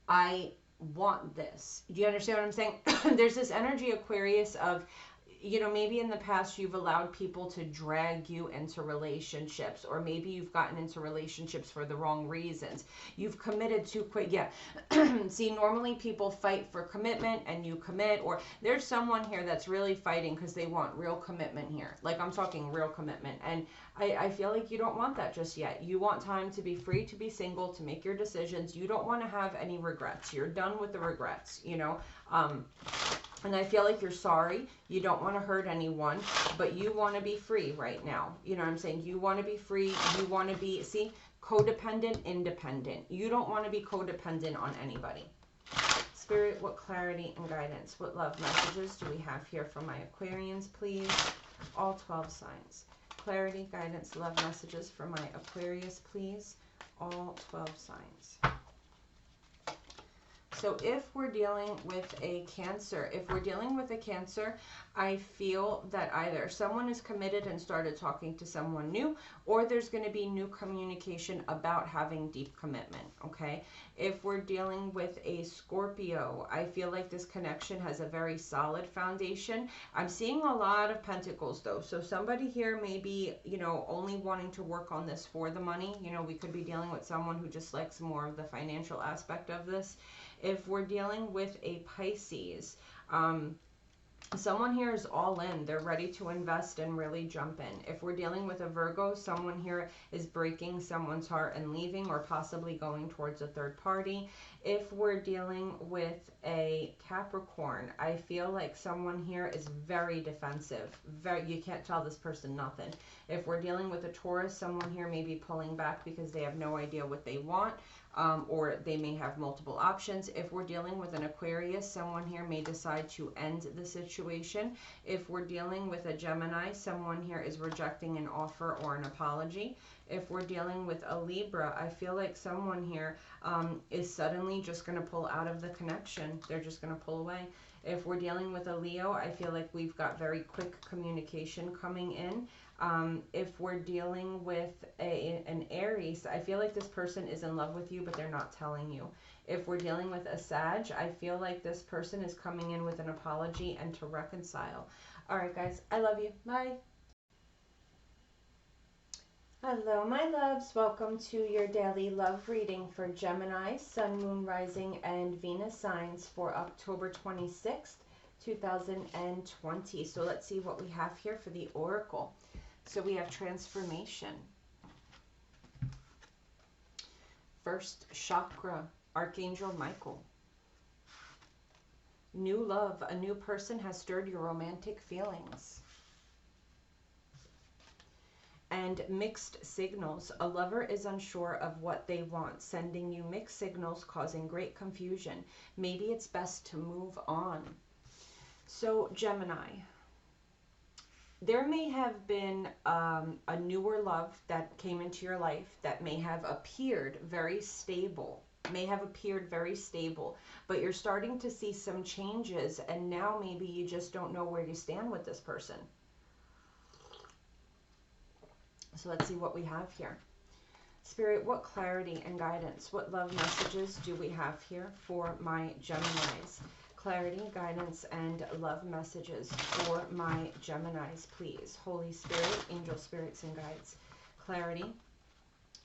I want this. Do you understand what I'm saying? There's this energy, Aquarius, of, you know, maybe in the past you've allowed people to drag you into relationships, or maybe you've gotten into relationships for the wrong reasons. You've committed too quick. Yeah. See, normally people fight for commitment and you commit, or there's someone here that's really fighting because they want real commitment here. Like I'm talking real commitment. And I feel like you don't want that just yet. You want time to be free, to be single, to make your decisions. You don't want to have any regrets. You're done with the regrets, you know. And I feel like you're sorry. You don't want to hurt anyone, but you want to be free right now. You know what I'm saying? You want to be free. You want to be, see, codependent, independent. You don't want to be codependent on anybody. Spirit, what clarity and guidance, what love messages do we have here for my Aquarians, please? All 12 signs. Clarity, guidance, love messages for my Aquarius, please. All 12 signs. So if we're dealing with a Cancer, I feel that either someone is committed and started talking to someone new, or there's going to be new communication about having deep commitment, okay? If we're dealing with a Scorpio, I feel like this connection has a very solid foundation. I'm seeing a lot of pentacles though. So somebody here may be, you know, only wanting to work on this for the money. You know, we could be dealing with someone who just likes more of the financial aspect of this. If we're dealing with a Pisces, someone here is all in. They're ready to invest and really jump in. If we're dealing with a Virgo, someone here is breaking someone's heart and leaving, or possibly going towards a third party. If we're dealing with a Capricorn, I feel like someone here is very defensive. You can't tell this person nothing. If we're dealing with a Taurus, someone here may be pulling back because they have no idea what they want. Or they may have multiple options. If we're dealing with an Aquarius, someone here may decide to end the situation. If we're dealing with a Gemini, someone here is rejecting an offer or an apology. If we're dealing with a Libra, I feel like someone here is suddenly just going to pull out of the connection. They're just going to pull away. If we're dealing with a Leo, I feel like we've got very quick communication coming in. If we're dealing with an Aries, I feel like this person is in love with you, but they're not telling you. If we're dealing with a Sag, I feel like this person is coming in with an apology and to reconcile. All right, guys, I love you. Bye. Hello, my loves. Welcome to your daily love reading for Gemini, Sun, Moon, Rising, and Venus signs for October 26th, 2020. So let's see what we have here for the Oracle. So we have transformation. First chakra, Archangel Michael. New love, a new person has stirred your romantic feelings. And mixed signals, a lover is unsure of what they want, sending you mixed signals, causing great confusion. Maybe it's best to move on. So Gemini, there may have been a newer love that came into your life that may have appeared very stable, but you're starting to see some changes, and now maybe you just don't know where you stand with this person. So let's see what we have here. Spirit, what clarity and guidance, what love messages do we have here for my Geminis? Clarity, guidance, and love messages for my Geminis, please. Holy Spirit, angel spirits and guides. Clarity,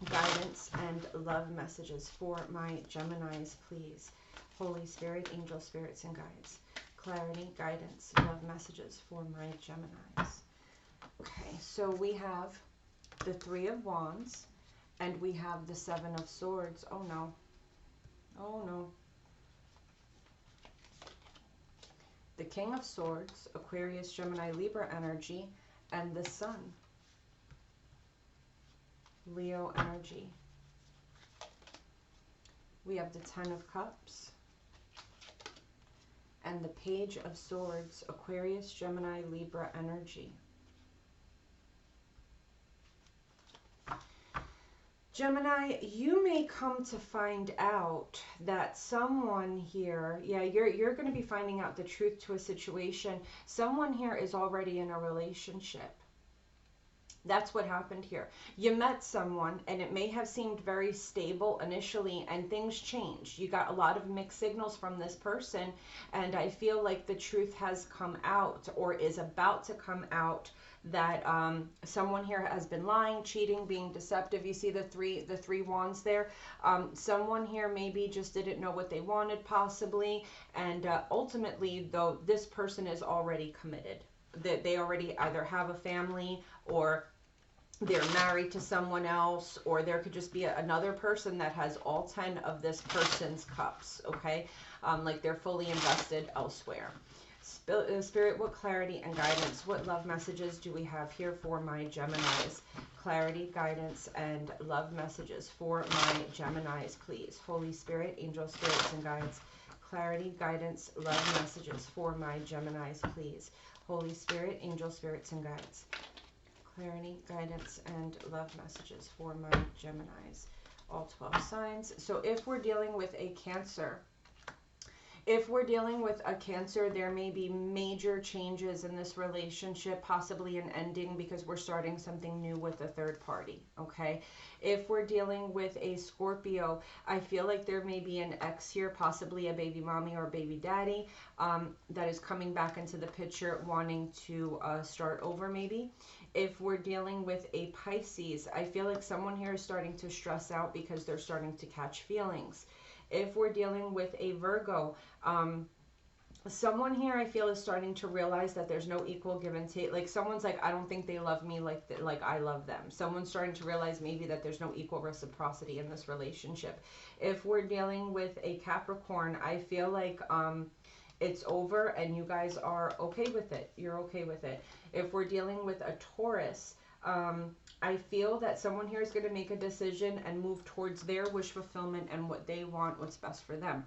guidance, and love messages for my Geminis, please. Holy Spirit, angel spirits and guides. Clarity, guidance, love messages for my Geminis. Okay, so we have the Three of Wands, and we have the Seven of Swords. Oh no. Oh no. The King of Swords, Aquarius, Gemini, Libra energy, and the Sun, Leo energy. We have the Ten of Cups and the Page of Swords, Aquarius, Gemini, Libra energy. Gemini, you may come to find out that someone here, you're going to be finding out the truth to a situation. Someone here is already in a relationship. That's what happened here. You met someone and it may have seemed very stable initially, and things changed. You got a lot of mixed signals from this person, and I feel like the truth has come out, or is about to come out, that someone here has been lying, cheating, being deceptive. You see the three wands there. Someone here maybe just didn't know what they wanted, possibly, and ultimately, though, this person is already committed. They already either have a family, or they're married to someone else, or there could just be another person that has all 10 of this person's cups, okay? Like they're fully invested elsewhere. Spirit, what clarity and guidance, what love messages do we have here for my Geminis? Clarity, guidance, and love messages for my Geminis, please. Holy Spirit, angel spirits and guides. Clarity, guidance, love messages for my Geminis, please. Holy Spirit, angel spirits and guides. Clarity, guidance, and love messages for my Geminis. All 12 signs. So if we're dealing with a Cancer, If we're dealing with a Cancer, there may be major changes in this relationship, possibly an ending because we're starting something new with a third party, okay? If we're dealing with a Scorpio, I feel like there may be an ex here, possibly a baby mommy or baby daddy, that is coming back into the picture wanting to start over maybe. If we're dealing with a Pisces, I feel like someone here is starting to stress out because they're starting to catch feelings. If we're dealing with a Virgo, someone here I feel is starting to realize that there's no equal give and take. Like someone's like, I don't think they love me like I love them. Someone's starting to realize maybe that there's no equal reciprocity in this relationship. If we're dealing with a Capricorn, I feel like it's over and you guys are okay with it. You're okay with it. If we're dealing with a Taurus, I feel that someone here is going to make a decision and move towards their wish fulfillment and what they want, what's best for them.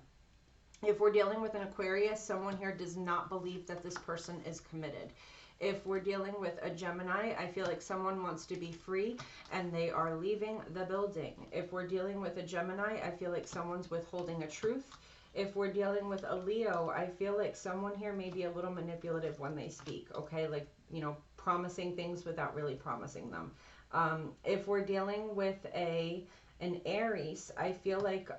If we're dealing with an Aquarius, someone here does not believe that this person is committed. If we're dealing with a Gemini, I feel like someone wants to be free and they are leaving the building. If we're dealing with a Gemini, I feel like someone's withholding a truth. If we're dealing with a Leo, I feel like someone here may be a little manipulative when they speak, okay? Like, you know, promising things without really promising them. If we're dealing with an Aries, I feel like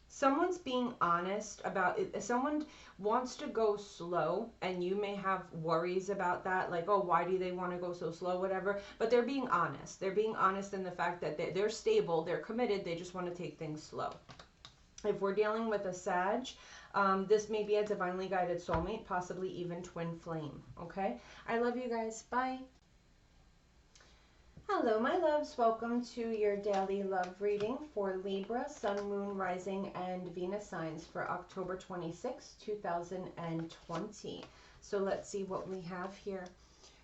someone's being honest about it. Someone wants to go slow and you may have worries about that, like, oh, why do they want to go so slow, whatever, but they're being honest. They're being honest in the fact that they're stable, they're committed, they just want to take things slow. If we're dealing with a Sag, this may be a divinely guided soulmate, possibly even twin flame, okay? I love you guys. Bye. Hello, my loves. Welcome to your daily love reading for Libra, Sun, Moon, Rising, and Venus signs for October 26, 2020. So let's see what we have here.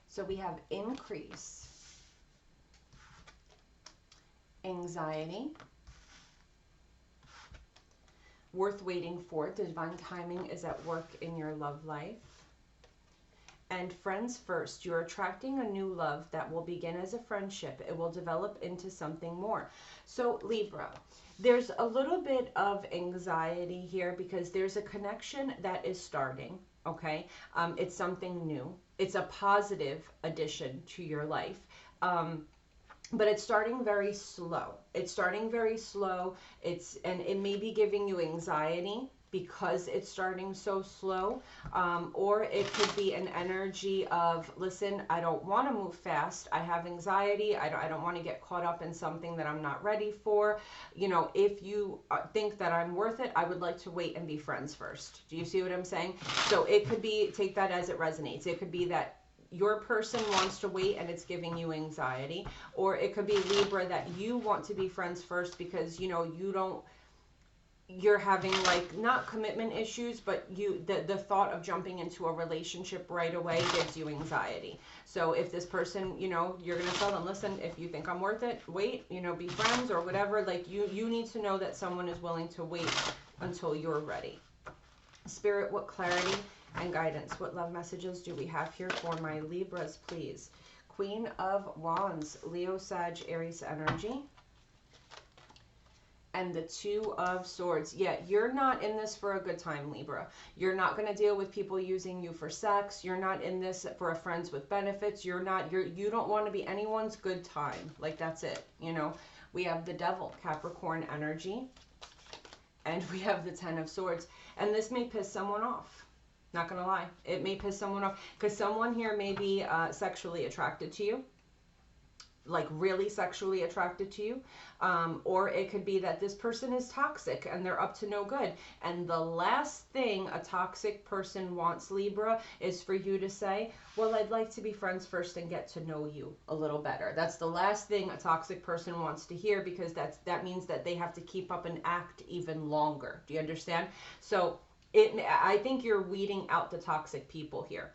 So we have increase, anxiety, worth waiting for, divine timing is at work in your love life, and friends first. You're attracting a new love that will begin as a friendship. It will develop into something more. So Libra, there's a little bit of anxiety here because there's a connection that is starting, okay? It's something new. It's a positive addition to your life. But it's starting very slow. It's starting very slow. And it may be giving you anxiety because it's starting so slow. Or it could be an energy of, listen, I don't want to move fast. I have anxiety. I don't want to get caught up in something that I'm not ready for. You know, if you think that I'm worth it, I would like to wait and be friends first. Do you see what I'm saying? So it could be, take that as it resonates. It could be that your person wants to wait and it's giving you anxiety, or it could be Libra that you want to be friends first because, you know, you're having like not commitment issues, but the thought of jumping into a relationship right away gives you anxiety. So if this person, you know, you're going to tell them, listen, if you think I'm worth it, wait, you know, be friends or whatever. Like you need to know that someone is willing to wait until you're ready. Spirit, what clarity and guidance, what love messages do we have here for my Libras, please? Queen of Wands, Leo, Sag, Aries energy. And the Two of Swords. Yeah, you're not in this for a good time, Libra. You're not going to deal with people using you for sex. You're not in this for a friends with benefits. You don't want to be anyone's good time. Like, that's it. You know, we have the Devil, Capricorn energy. And we have the Ten of Swords. And this may piss someone off. Not gonna lie, it may piss someone off because someone here may be sexually attracted to you, like really sexually attracted to you, or it could be that this person is toxic and they're up to no good. And the last thing a toxic person wants, Libra, is for you to say, well, I'd like to be friends first and get to know you a little better. That's the last thing a toxic person wants to hear, because that means that they have to keep up and act even longer. Do you understand? So I think you're weeding out the toxic people here.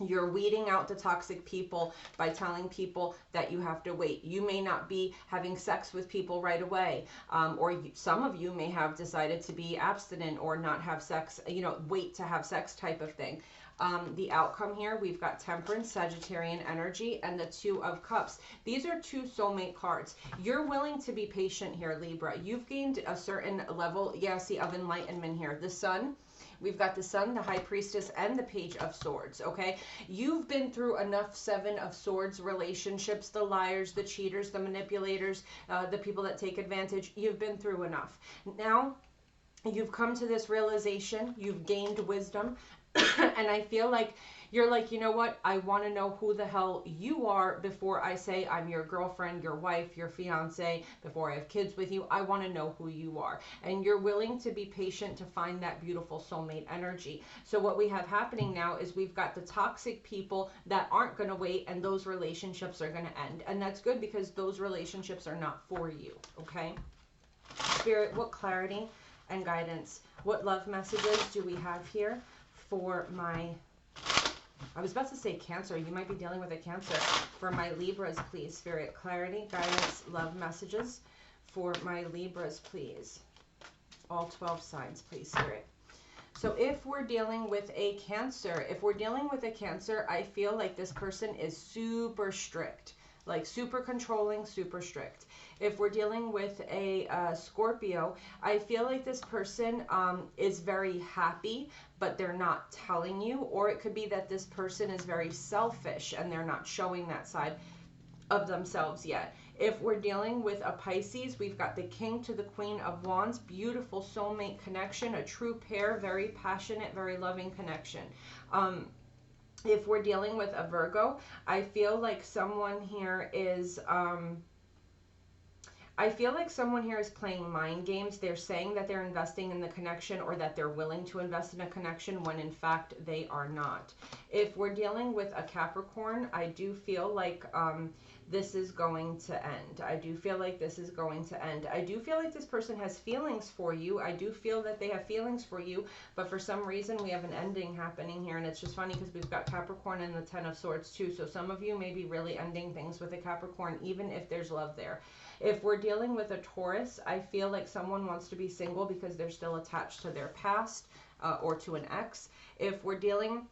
You're weeding out the toxic people by telling people that you have to wait. You may not be having sex with people right away, or some of you may have decided to be abstinent or not have sex, you know, wait to have sex type of thing. the outcome here, we've got Temperance, Sagittarian energy, and the Two of Cups. These are two soulmate cards. You're willing to be patient here, Libra. You've gained a certain level, yeah, see, of enlightenment here. The Sun, we've got the Sun, the High Priestess, and the Page of Swords, okay? You've been through enough Seven of Swords relationships, the liars, the cheaters, the manipulators, the people that take advantage. You've been through enough. Now, you've come to this realization. You've gained wisdom. And I feel like you're like, you know what? I want to know who the hell you are before I say I'm your girlfriend, your wife, your fiance, before I have kids with you. I want to know who you are. And you're willing to be patient to find that beautiful soulmate energy. So what we have happening now is we've got the toxic people that aren't going to wait, and those relationships are going to end. And that's good because those relationships are not for you, okay? Spirit, what clarity and guidance, what love messages do we have here for my, I was about to say Cancer, you might be dealing with a Cancer, for my Libras, please, Spirit, clarity, guidance, love messages for my Libras, please, all 12 signs, please, Spirit. So if we're dealing with a Cancer, I feel like this person is super strict, like super controlling, super strict. If we're dealing with a Scorpio, I feel like this person is very happy, but they're not telling you. Or it could be that this person is very selfish and they're not showing that side of themselves yet. If we're dealing with a Pisces, we've got the King to the Queen of Wands, beautiful soulmate connection, a true pair, very passionate, very loving connection. If we're dealing with a Virgo, I feel like someone here is... I feel like someone here is playing mind games. They're saying that they're investing in the connection or that they're willing to invest in a connection when in fact they are not. If we're dealing with a Capricorn, I do feel like this is going to end. I do feel like this is going to end. I do feel like this person has feelings for you. I do feel that they have feelings for you, but for some reason we have an ending happening here. And it's just funny because we've got Capricorn and the Ten of Swords too. So some of you may be really ending things with a Capricorn, even if there's love there. If we're dealing with a Taurus, I feel like someone wants to be single because they're still attached to their past or to an ex. If we're dealing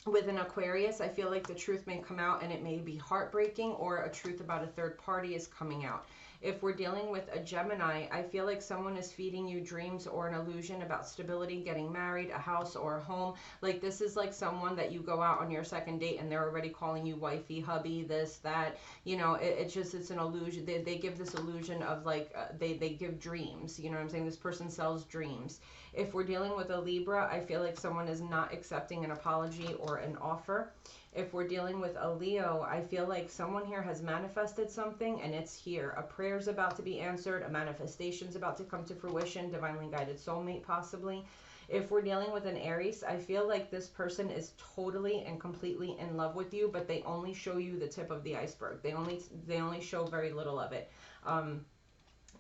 with an Aquarius, I feel like the truth may come out and it may be heartbreaking, or a truth about a third party is coming out. If we're dealing with a Gemini, I feel like someone is feeding you dreams or an illusion about stability, getting married, a house or a home. Like this is like someone that you go out on your second date and they're already calling you wifey, hubby, this, that, you know, it's an illusion. They give this illusion of like, they give dreams, you know what I'm saying? This person sells dreams. If we're dealing with a Libra, I feel like someone is not accepting an apology or an offer. If we're dealing with a Leo, I feel like someone here has manifested something and it's here. A prayer's about to be answered, a manifestation's about to come to fruition, divinely guided soulmate possibly. If we're dealing with an Aries, I feel like this person is totally and completely in love with you, but they only show you the tip of the iceberg. They only show very little of it.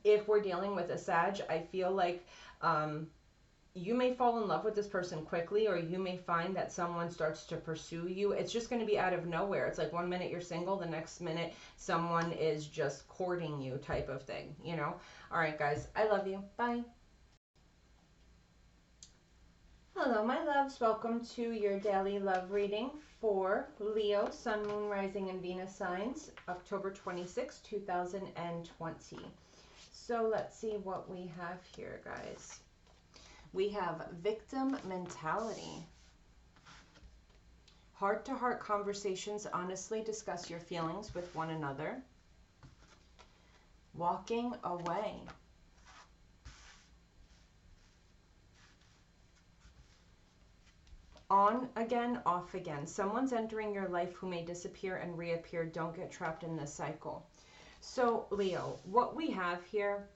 If we're dealing with a Sag, I feel like you may fall in love with this person quickly, or you may find that someone starts to pursue you. It's just going to be out of nowhere. It's like one minute you're single, the next minute someone is just courting you type of thing, you know? All right, guys, I love you. Bye. Hello, my loves. Welcome to your daily love reading for Leo, Sun, Moon, Rising, and Venus signs, October 26, 2020. So let's see what we have here, guys. We have victim mentality. Heart-to-heart conversations, honestly discuss your feelings with one another. Walking away. On again, off again. Someone's entering your life who may disappear and reappear. Don't get trapped in this cycle. So, Leo, what we have here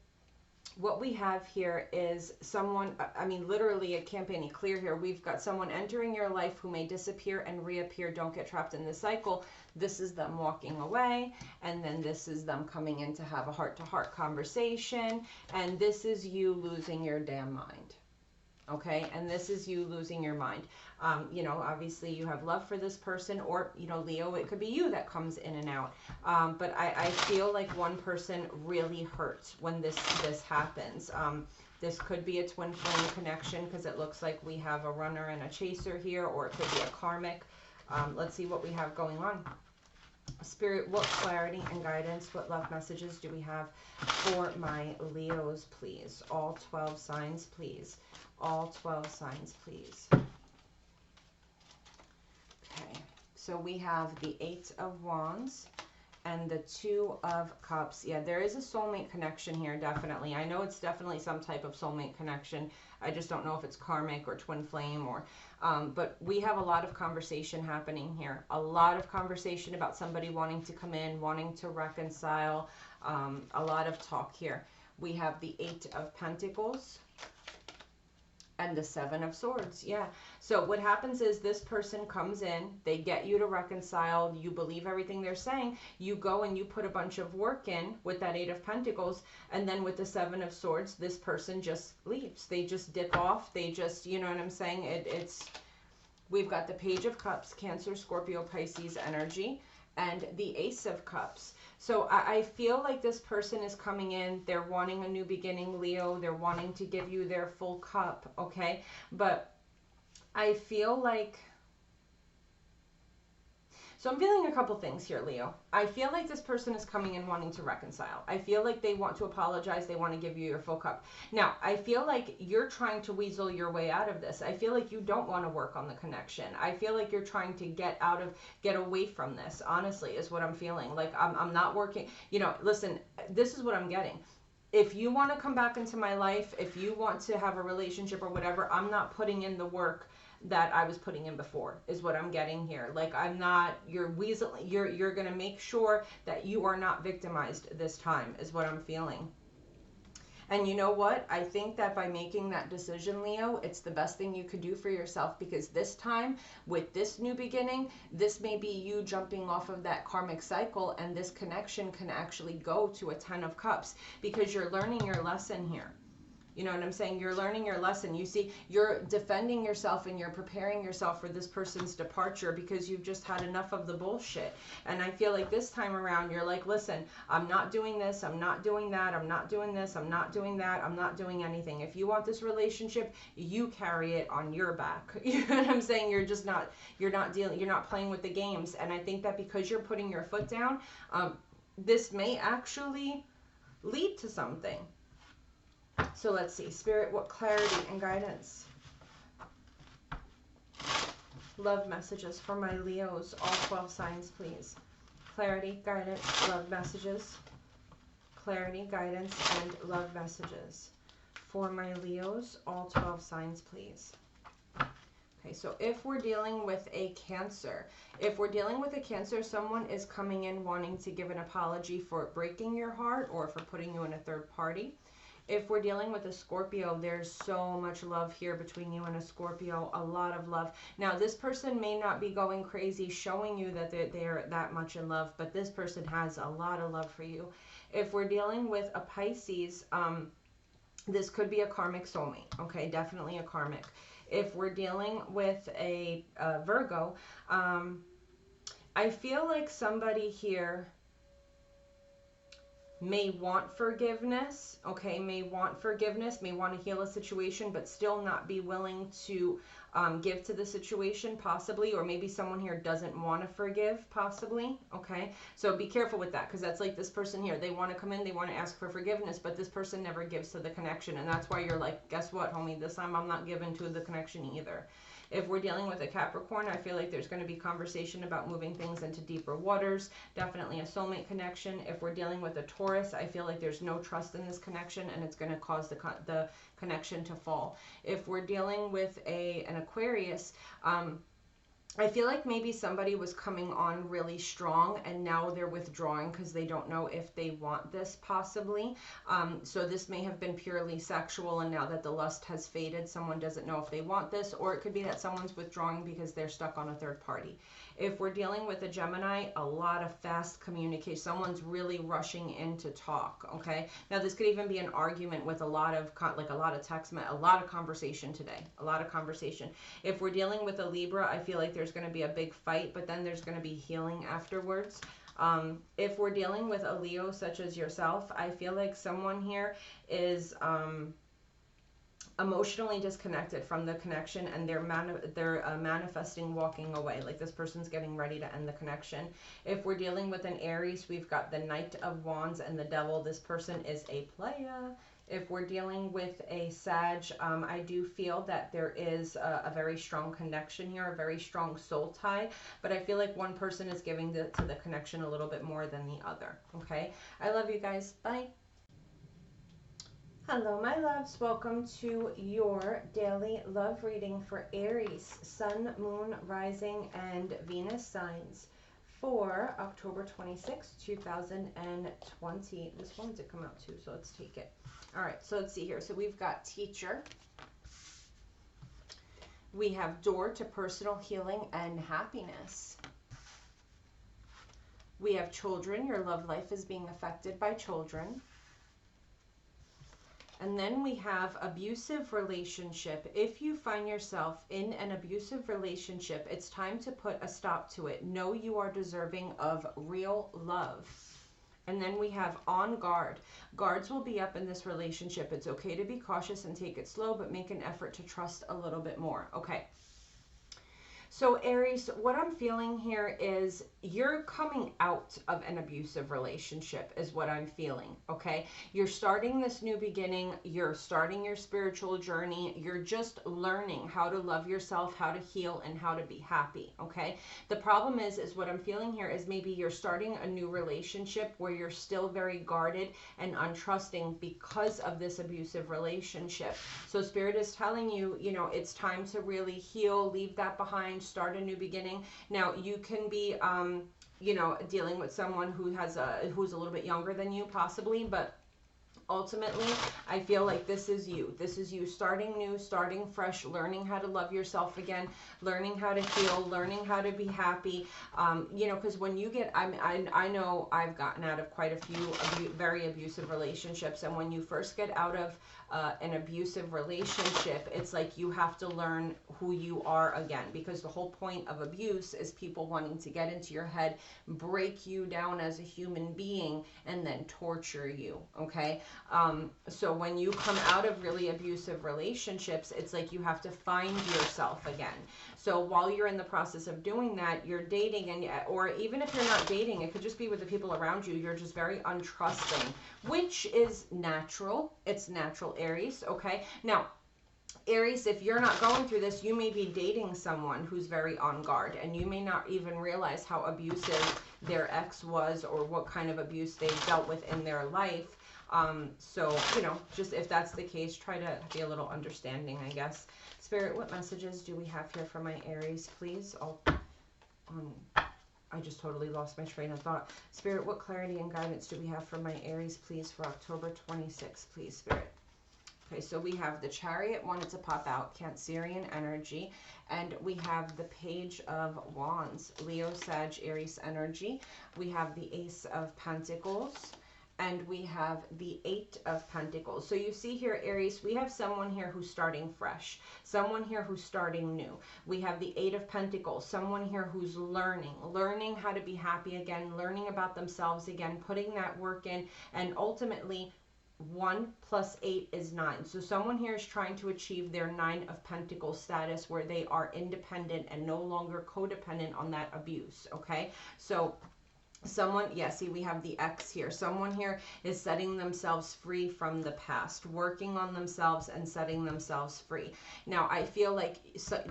is someone, I mean, literally, it can't be any clearer here. We've got someone entering your life who may disappear and reappear. Don't get trapped in this cycle. This is them walking away, and then this is them coming in to have a heart-to-heart conversation, and this is you losing your damn mind. Okay, and this is you losing your mind. You know, obviously you have love for this person, or, you know, Leo, it could be you that comes in and out. But I feel like one person really hurts when this happens. This could be a twin flame connection because it looks like we have a runner and a chaser here, or it could be a karmic. Let's see what we have going on. Spirit, what clarity and guidance, what love messages do we have for my Leos, please? All 12 signs, please. All 12 signs, please. Okay, so we have the 8 of Wands and the 2 of Cups. Yeah, there is a soulmate connection here, definitely. I know it's definitely some type of soulmate connection. I just don't know if it's karmic or twin flame or... but we have a lot of conversation happening here. A lot of conversation about somebody wanting to come in, wanting to reconcile. A lot of talk here. We have the 8 of Pentacles and the 7 of Swords. Yeah. So what happens is this person comes in, they get you to reconcile, you believe everything they're saying, you go and you put a bunch of work in with that 8 of Pentacles, and then with the 7 of Swords, this person just leaves. They just dip off. They just, you know what I'm saying? We've got the Page of Cups, Cancer, Scorpio, Pisces energy, and the Ace of Cups. So I feel like this person is coming in, they're wanting a new beginning, Leo, they're wanting to give you their full cup, okay? But I feel like, so I'm feeling a couple things here, Leo. I feel like this person is coming in wanting to reconcile. I feel like they want to apologize. They want to give you your full cup. Now, I feel like you're trying to weasel your way out of this. I feel like you don't want to work on the connection. I feel like you're trying to get away from this, honestly, is what I'm feeling. Like, I'm not working. You know, listen, this is what I'm getting. If you want to come back into my life, if you want to have a relationship or whatever, I'm not putting in the work that I was putting in before, is what I'm getting here. Like, I'm not, you're going to make sure that you are not victimized this time, is what I'm feeling. And you know what? I think that by making that decision, Leo, it's the best thing you could do for yourself, because this time, with this new beginning, this may be you jumping off of that karmic cycle, and this connection can actually go to a 10 of Cups, because you're learning your lesson here. You know what I'm saying? You're learning your lesson. You see, you're defending yourself and you're preparing yourself for this person's departure because you've just had enough of the bullshit. And I feel like this time around, you're like, listen, I'm not doing this. I'm not doing that. I'm not doing this. I'm not doing that. I'm not doing anything. If you want this relationship, you carry it on your back. You know what I'm saying? You're just not, you're not playing with the games. And I think that because you're putting your foot down, this may actually lead to something. So let's see, Spirit, what clarity and guidance, love messages for my Leos, all 12 signs, please. Clarity, guidance, love messages, clarity, guidance, and love messages for my Leos, all 12 signs, please. Okay, so if we're dealing with a Cancer, someone is coming in wanting to give an apology for breaking your heart or for putting you in a third party. If we're dealing with a Scorpio, there's so much love here between you and a Scorpio, a lot of love. Now, this person may not be going crazy showing you that they're that much in love, but this person has a lot of love for you. If we're dealing with a Pisces, this could be a karmic soulmate, okay? Definitely a karmic. If we're dealing with a Virgo, I feel like somebody here may want forgiveness, okay, may want to heal a situation, but still not be willing to give to the situation, possibly, or maybe someone here doesn't want to forgive, possibly, okay? So be careful with that, because that's like this person here. They want to come in, they want to ask for forgiveness, but this person never gives to the connection, and that's why you're like, guess what, homie, this time I'm not giving to the connection either. If we're dealing with a Capricorn, I feel like there's going to be conversation about moving things into deeper waters. Definitely a soulmate connection. If we're dealing with a Taurus, I feel like there's no trust in this connection, and it's going to cause the connection to fall. If we're dealing with an Aquarius, I feel like maybe somebody was coming on really strong and now they're withdrawing because they don't know if they want this, possibly. So this may have been purely sexual, and now that the lust has faded, someone doesn't know if they want this, or it could be that someone's withdrawing because they're stuck on a third party. If we're dealing with a Gemini, a lot of fast communication. Someone's really rushing in to talk, okay? Now, this could even be an argument with a lot of text, a lot of conversation today, a lot of conversation. If we're dealing with a Libra, I feel like there's going to be a big fight, but then there's going to be healing afterwards. If we're dealing with a Leo such as yourself, I feel like someone here is emotionally disconnected from the connection, and they're manifesting walking away, like this person's getting ready to end the connection. If we're dealing with an Aries, we've got the Knight of Wands and the Devil. This person is a player. If we're dealing with a Sag, I do feel that there is a very strong connection here, a very strong soul tie, but I feel like one person is giving to the connection a little bit more than the other. Okay, I love you guys. Bye. Hello, my loves. Welcome to your daily love reading for Aries, Sun, Moon, Rising, and Venus signs for October 26, 2020. This one did come out too, so let's take it. All right, so let's see here. So we've got Teacher. We have Door to Personal Healing and Happiness. We have Children. Your love life is being affected by children. And then we have abusive relationship. If you find yourself in an abusive relationship, it's time to put a stop to it. Know you are deserving of real love. And then we have on guard. Guards will be up in this relationship. It's okay to be cautious and take it slow, but make an effort to trust a little bit more. Okay. So Aries, what I'm feeling here is you're coming out of an abusive relationship is what I'm feeling, okay? You're starting this new beginning. You're starting your spiritual journey. You're just learning how to love yourself, how to heal, and how to be happy, okay? The problem is what I'm feeling here is maybe you're starting a new relationship where you're still very guarded and untrusting because of this abusive relationship. So Spirit is telling you, you know, it's time to really heal, leave that behind, start a new beginning. Now you can be you know, dealing with someone who has who's a little bit younger than you possibly, but ultimately I feel like this is you starting new, starting fresh, learning how to love yourself again, learning how to heal, learning how to be happy. You know, because when you get, I know I've gotten out of quite a few very abusive relationships, and when you first get out of an abusive relationship, it's like you have to learn who you are again, because the whole point of abuse is people wanting to get into your head, break you down as a human being, and then torture you, okay? So when you come out of really abusive relationships, it's like you have to find yourself again. So while you're in the process of doing that, you're dating, and or even if you're not dating, it could just be with the people around you, you're just very untrusting, which is natural. It's natural, Aries, okay? Now, Aries, if you're not going through this, you may be dating someone who's very on guard, and you may not even realize how abusive their ex was or what kind of abuse they dealt with in their life. So, you know, just if that's the case, try to be a little understanding, I guess. Spirit, what messages do we have here for my Aries, please? I just totally lost my train of thought. Spirit, what clarity and guidance do we have for my Aries, please, for October 26th, please, Spirit? Okay, so we have the Chariot, wanted to pop out, Cancerian energy, and we have the Page of Wands, Leo, Sag, Aries energy. We have the Ace of Pentacles, and we have the Eight of Pentacles. So you see here, Aries, we have someone here who's starting fresh, someone here who's starting new. We have the Eight of Pentacles, someone here who's learning how to be happy again, learning about themselves again, putting that work in, and ultimately 1 + 8 is 9. So someone here is trying to achieve their 9 of Pentacles status, where they are independent and no longer codependent on that abuse, okay? So someone, yeah, see, we have the X here. Someone here is setting themselves free from the past, working on themselves and setting themselves free. Now, I feel like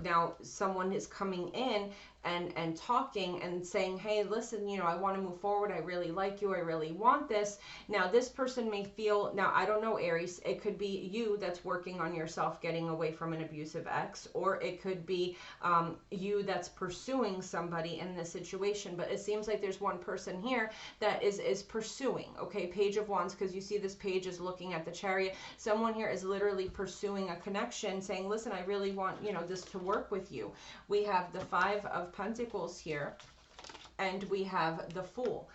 now someone is coming in and talking and saying, hey, listen, you know, I want to move forward. I really like you. I really want this. Now, this person may feel, now, I don't know, Aries, it could be you that's working on yourself, getting away from an abusive ex, or it could be you that's pursuing somebody in this situation. But it seems like there's one person here that is pursuing, okay? Page of Wands, because you see this page is looking at the Chariot. Someone here is literally pursuing a connection, saying, listen, I really want, you know, this to work with you. We have the Five of Pentacles here, and we have the Fool,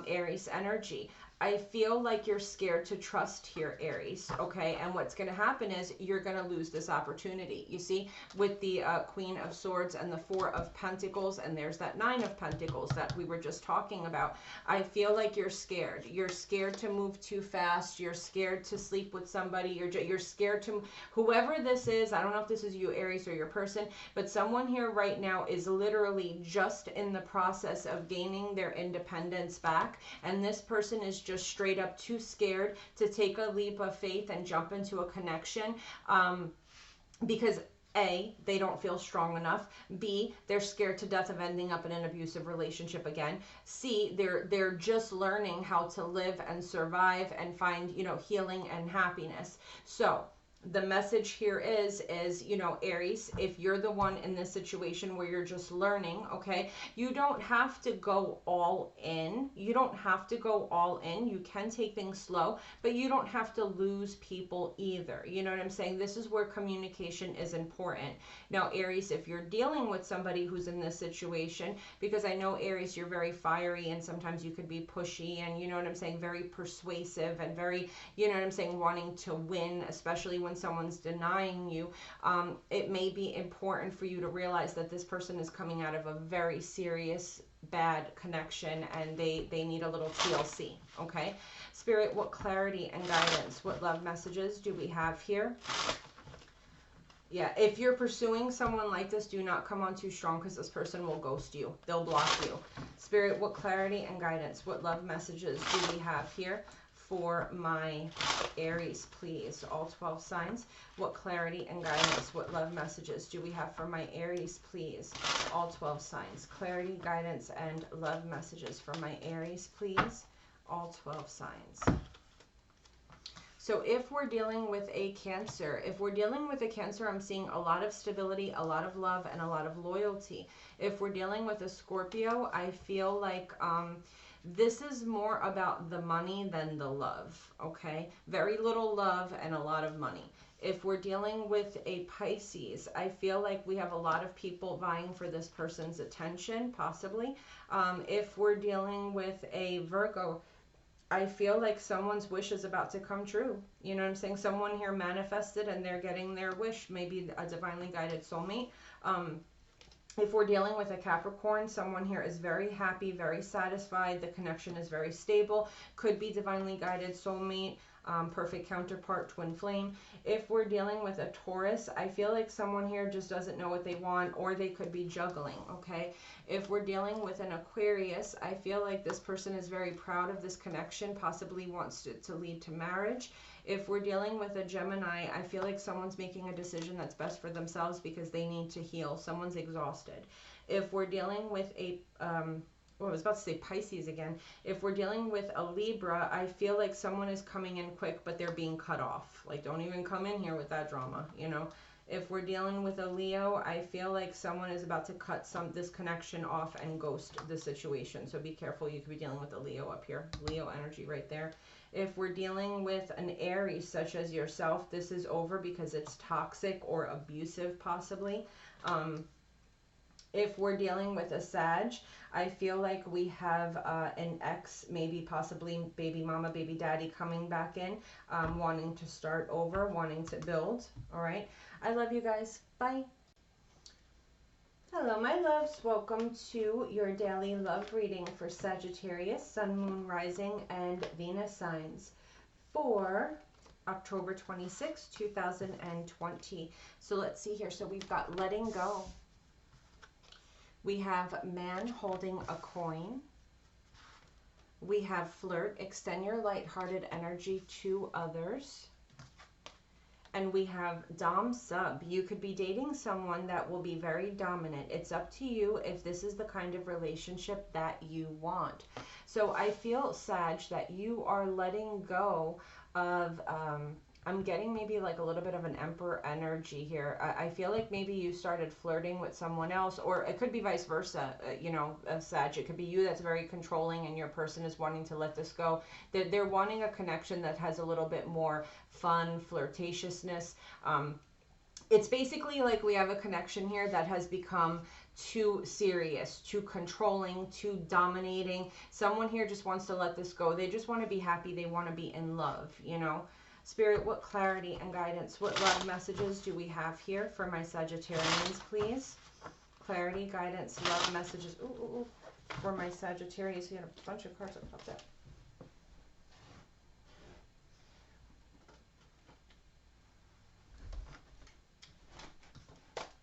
Aries energy. I feel like you're scared to trust here, Aries, okay? And what's going to happen is you're going to lose this opportunity. You see, with the Queen of Swords and the Four of Pentacles, and there's that Nine of Pentacles that we were just talking about. I feel like you're scared. You're scared to move too fast. You're scared to sleep with somebody. You're scared to, whoever this is, I don't know if this is you, Aries, or your person, but someone here right now is literally just in the process of gaining their independence back, and this person is just straight up too scared to take a leap of faith and jump into a connection, because A, they don't feel strong enough. B, they're scared to death of ending up in an abusive relationship again. C, they're just learning how to live and survive and find, you know, healing and happiness. So the message here is, you know, Aries, if you're the one in this situation where you're just learning, okay, you don't have to go all in. You don't have to go all in. You can take things slow, but you don't have to lose people either. You know what I'm saying? This is where communication is important. Now, Aries, if you're dealing with somebody who's in this situation, because I know, Aries, you're very fiery and sometimes you could be pushy and, you know what I'm saying, very persuasive and very, you know what I'm saying, wanting to win, especially when someone's denying you. It may be important for you to realize that this person is coming out of a very serious bad connection and they need a little TLC. Okay, Spirit, what clarity and guidance, what love messages do we have here? Yeah, if you're pursuing someone like this, do not come on too strong because this person will ghost you. They'll block you. Spirit, what clarity and guidance, what love messages do we have here for my Aries, please? All 12 signs. What clarity and guidance, what love messages do we have for my Aries, please? All 12 signs. Clarity, guidance, and love messages for my Aries, please. All 12 signs. So if we're dealing with a Cancer, I'm seeing a lot of stability, a lot of love, and a lot of loyalty. If we're dealing with a Scorpio, I feel like this is more about the money than the love, okay? Very little love and a lot of money. If we're dealing with a Pisces, I feel like we have a lot of people vying for this person's attention, possibly. If we're dealing with a Virgo, I feel like someone's wish is about to come true. You know what I'm saying? Someone here manifested and they're getting their wish, maybe a divinely guided soulmate. If we're dealing with a Capricorn, someone here is very happy, very satisfied. The connection is very stable. Could be divinely guided soulmate, perfect counterpart, twin flame. If we're dealing with a Taurus, I feel like someone here just doesn't know what they want, or they could be juggling, okay? If we're dealing with an Aquarius, I feel like this person is very proud of this connection, possibly wants to lead to marriage. If we're dealing with a Gemini, I feel like someone's making a decision that's best for themselves because they need to heal. Someone's exhausted. If we're dealing with a, well, I was about to say Pisces again. If we're dealing with a Libra, I feel like someone is coming in quick, but they're being cut off. Like, don't even come in here with that drama, you know? If we're dealing with a Leo, I feel like someone is about to cut this connection off and ghost the situation. So be careful. You could be dealing with a Leo up here. Leo energy right there. If we're dealing with an Aries, such as yourself, this is over because it's toxic or abusive, possibly. If we're dealing with a Sag, I feel like we have an ex, maybe possibly baby mama, baby daddy coming back in, wanting to start over, wanting to build. All right. I love you guys. Bye. Hello, my loves. Welcome to your daily love reading for Sagittarius, Sun, Moon, Rising, and Venus signs for October 26, 2020. So let's see here. So we've got letting go. We have man holding a coin. We have flirt, extend your lighthearted energy to others. And we have dom sub. You could be dating someone that will be very dominant. It's up to you if this is the kind of relationship that you want. So I feel, Sag, that you are letting go of, I'm getting maybe like a little bit of an emperor energy here. I feel like maybe you started flirting with someone else, or it could be vice versa, you know, Sag. It could be you that's very controlling and your person is wanting to let this go. They're wanting a connection that has a little bit more fun, flirtatiousness. It's basically like we have a connection here that has become too serious, too controlling, too dominating. Someone here just wants to let this go. They just want to be happy. They want to be in love, you know. Spirit, what clarity and guidance, what love messages do we have here for my Sagittarians, please? Clarity, guidance, love messages. Ooh, ooh, ooh. For my Sagittarius, we had a bunch of cards that popped up.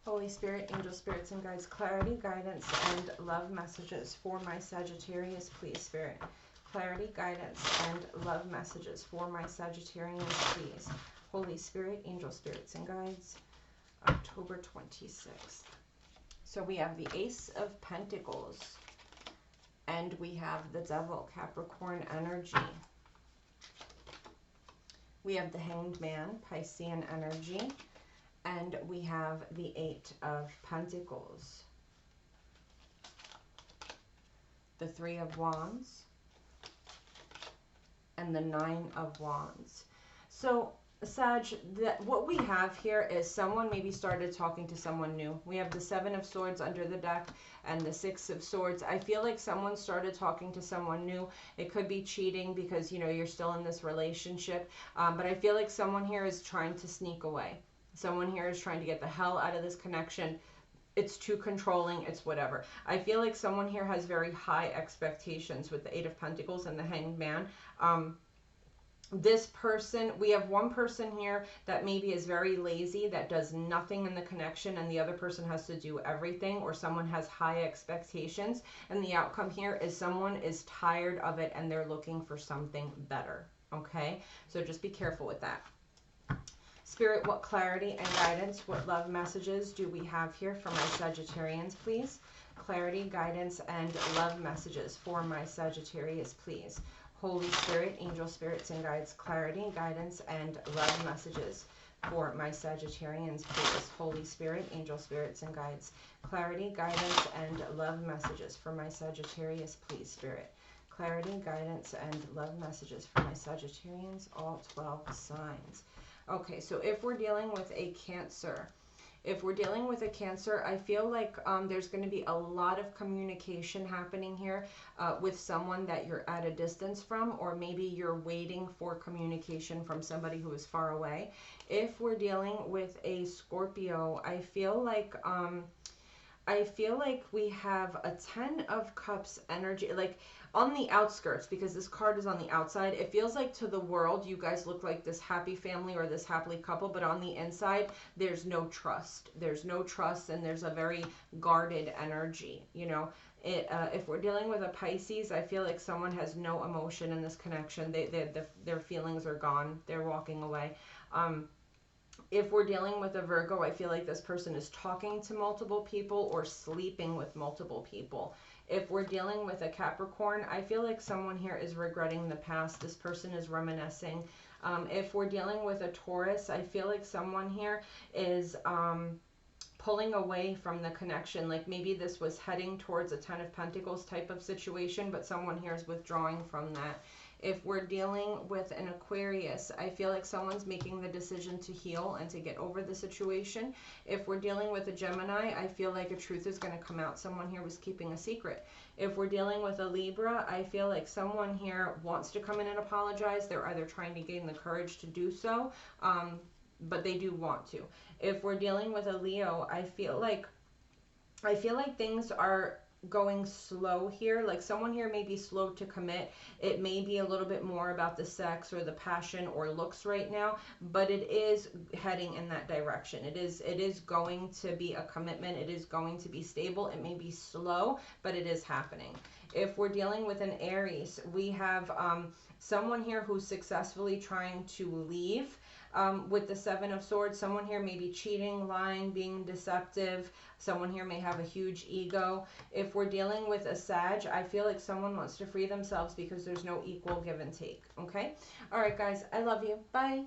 Holy Spirit, angel spirits and guides, clarity, guidance, and love messages for my Sagittarius, please, Spirit. Clarity, guidance, and love messages for my Sagittarians, please. Holy Spirit, angel spirits and guides, October 26th. So we have the Ace of Pentacles, and we have the Devil, Capricorn energy. We have the Hanged Man, Piscean energy. And we have the Eight of Pentacles, the Three of Wands, and the Nine of Wands. So, Sag, what we have here is someone maybe started talking to someone new. We have the Seven of Swords under the deck and the Six of Swords. I feel like someone started talking to someone new. It could be cheating because, you know, you're still in this relationship. But I feel like someone here is trying to sneak away. Someone here is trying to get the hell out of this connection. It's too controlling. It's whatever. I feel like someone here has very high expectations with the Eight of Pentacles and the Hanged Man. This person, we have one person here that maybe is very lazy, that does nothing in the connection, and the other person has to do everything, or someone has high expectations. And the outcome here is someone is tired of it and they're looking for something better. Okay? So just be careful with that. Spirit, what clarity and guidance, what love messages do we have here for my Sagittarians, please? Clarity, guidance, and love messages for my Sagittarius, please. Holy Spirit, angel spirits and guides, clarity, guidance, and love messages for my Sagittarians, please. Holy Spirit, angel spirits and guides, clarity, guidance, and love messages for my Sagittarius, please, Spirit. Clarity, guidance, and love messages for my Sagittarians, all 12 signs. Okay, so if we're dealing with a Cancer, I feel like there's going to be a lot of communication happening here with someone that you're at a distance from, or maybe you're waiting for communication from somebody who is far away. If we're dealing with a Scorpio, I feel like we have a Ten of Cups energy, like on the outskirts, because this card is on the outside. It feels like to the world, you guys look like this happy family or this happy couple, but on the inside, there's no trust. There's no trust, and there's a very guarded energy, you know. If we're dealing with a Pisces, I feel like someone has no emotion in this connection. Their feelings are gone. They're walking away. If we're dealing with a Virgo, I feel like this person is talking to multiple people or sleeping with multiple people. If we're dealing with a Capricorn, I feel like someone here is regretting the past. This person is reminiscing. If we're dealing with a Taurus, I feel like someone here is pulling away from the connection. Like maybe this was heading towards a Ten of Pentacles type of situation, but someone here is withdrawing from that. If we're dealing with an Aquarius, I feel like someone's making the decision to heal and to get over the situation. If we're dealing with a Gemini, I feel like a truth is going to come out. Someone here was keeping a secret. If we're dealing with a Libra, I feel like someone here wants to come in and apologize. They're either trying to gain the courage to do so, but they do want to. If we're dealing with a Leo, I feel like things are going slow here. Like someone here may be slow to commit. It may be a little bit more about the sex or the passion or looks right now, but it is heading in that direction. It is going to be a commitment. It is going to be stable. It may be slow, but it is happening. If we're dealing with an Aries, we have someone here who's successfully trying to leave. With the Seven of Swords, someone here may be cheating, lying, being deceptive. Someone here may have a huge ego. If we're dealing with a Sag, I feel like someone wants to free themselves because there's no equal give and take. Okay? All right, guys. I love you. Bye.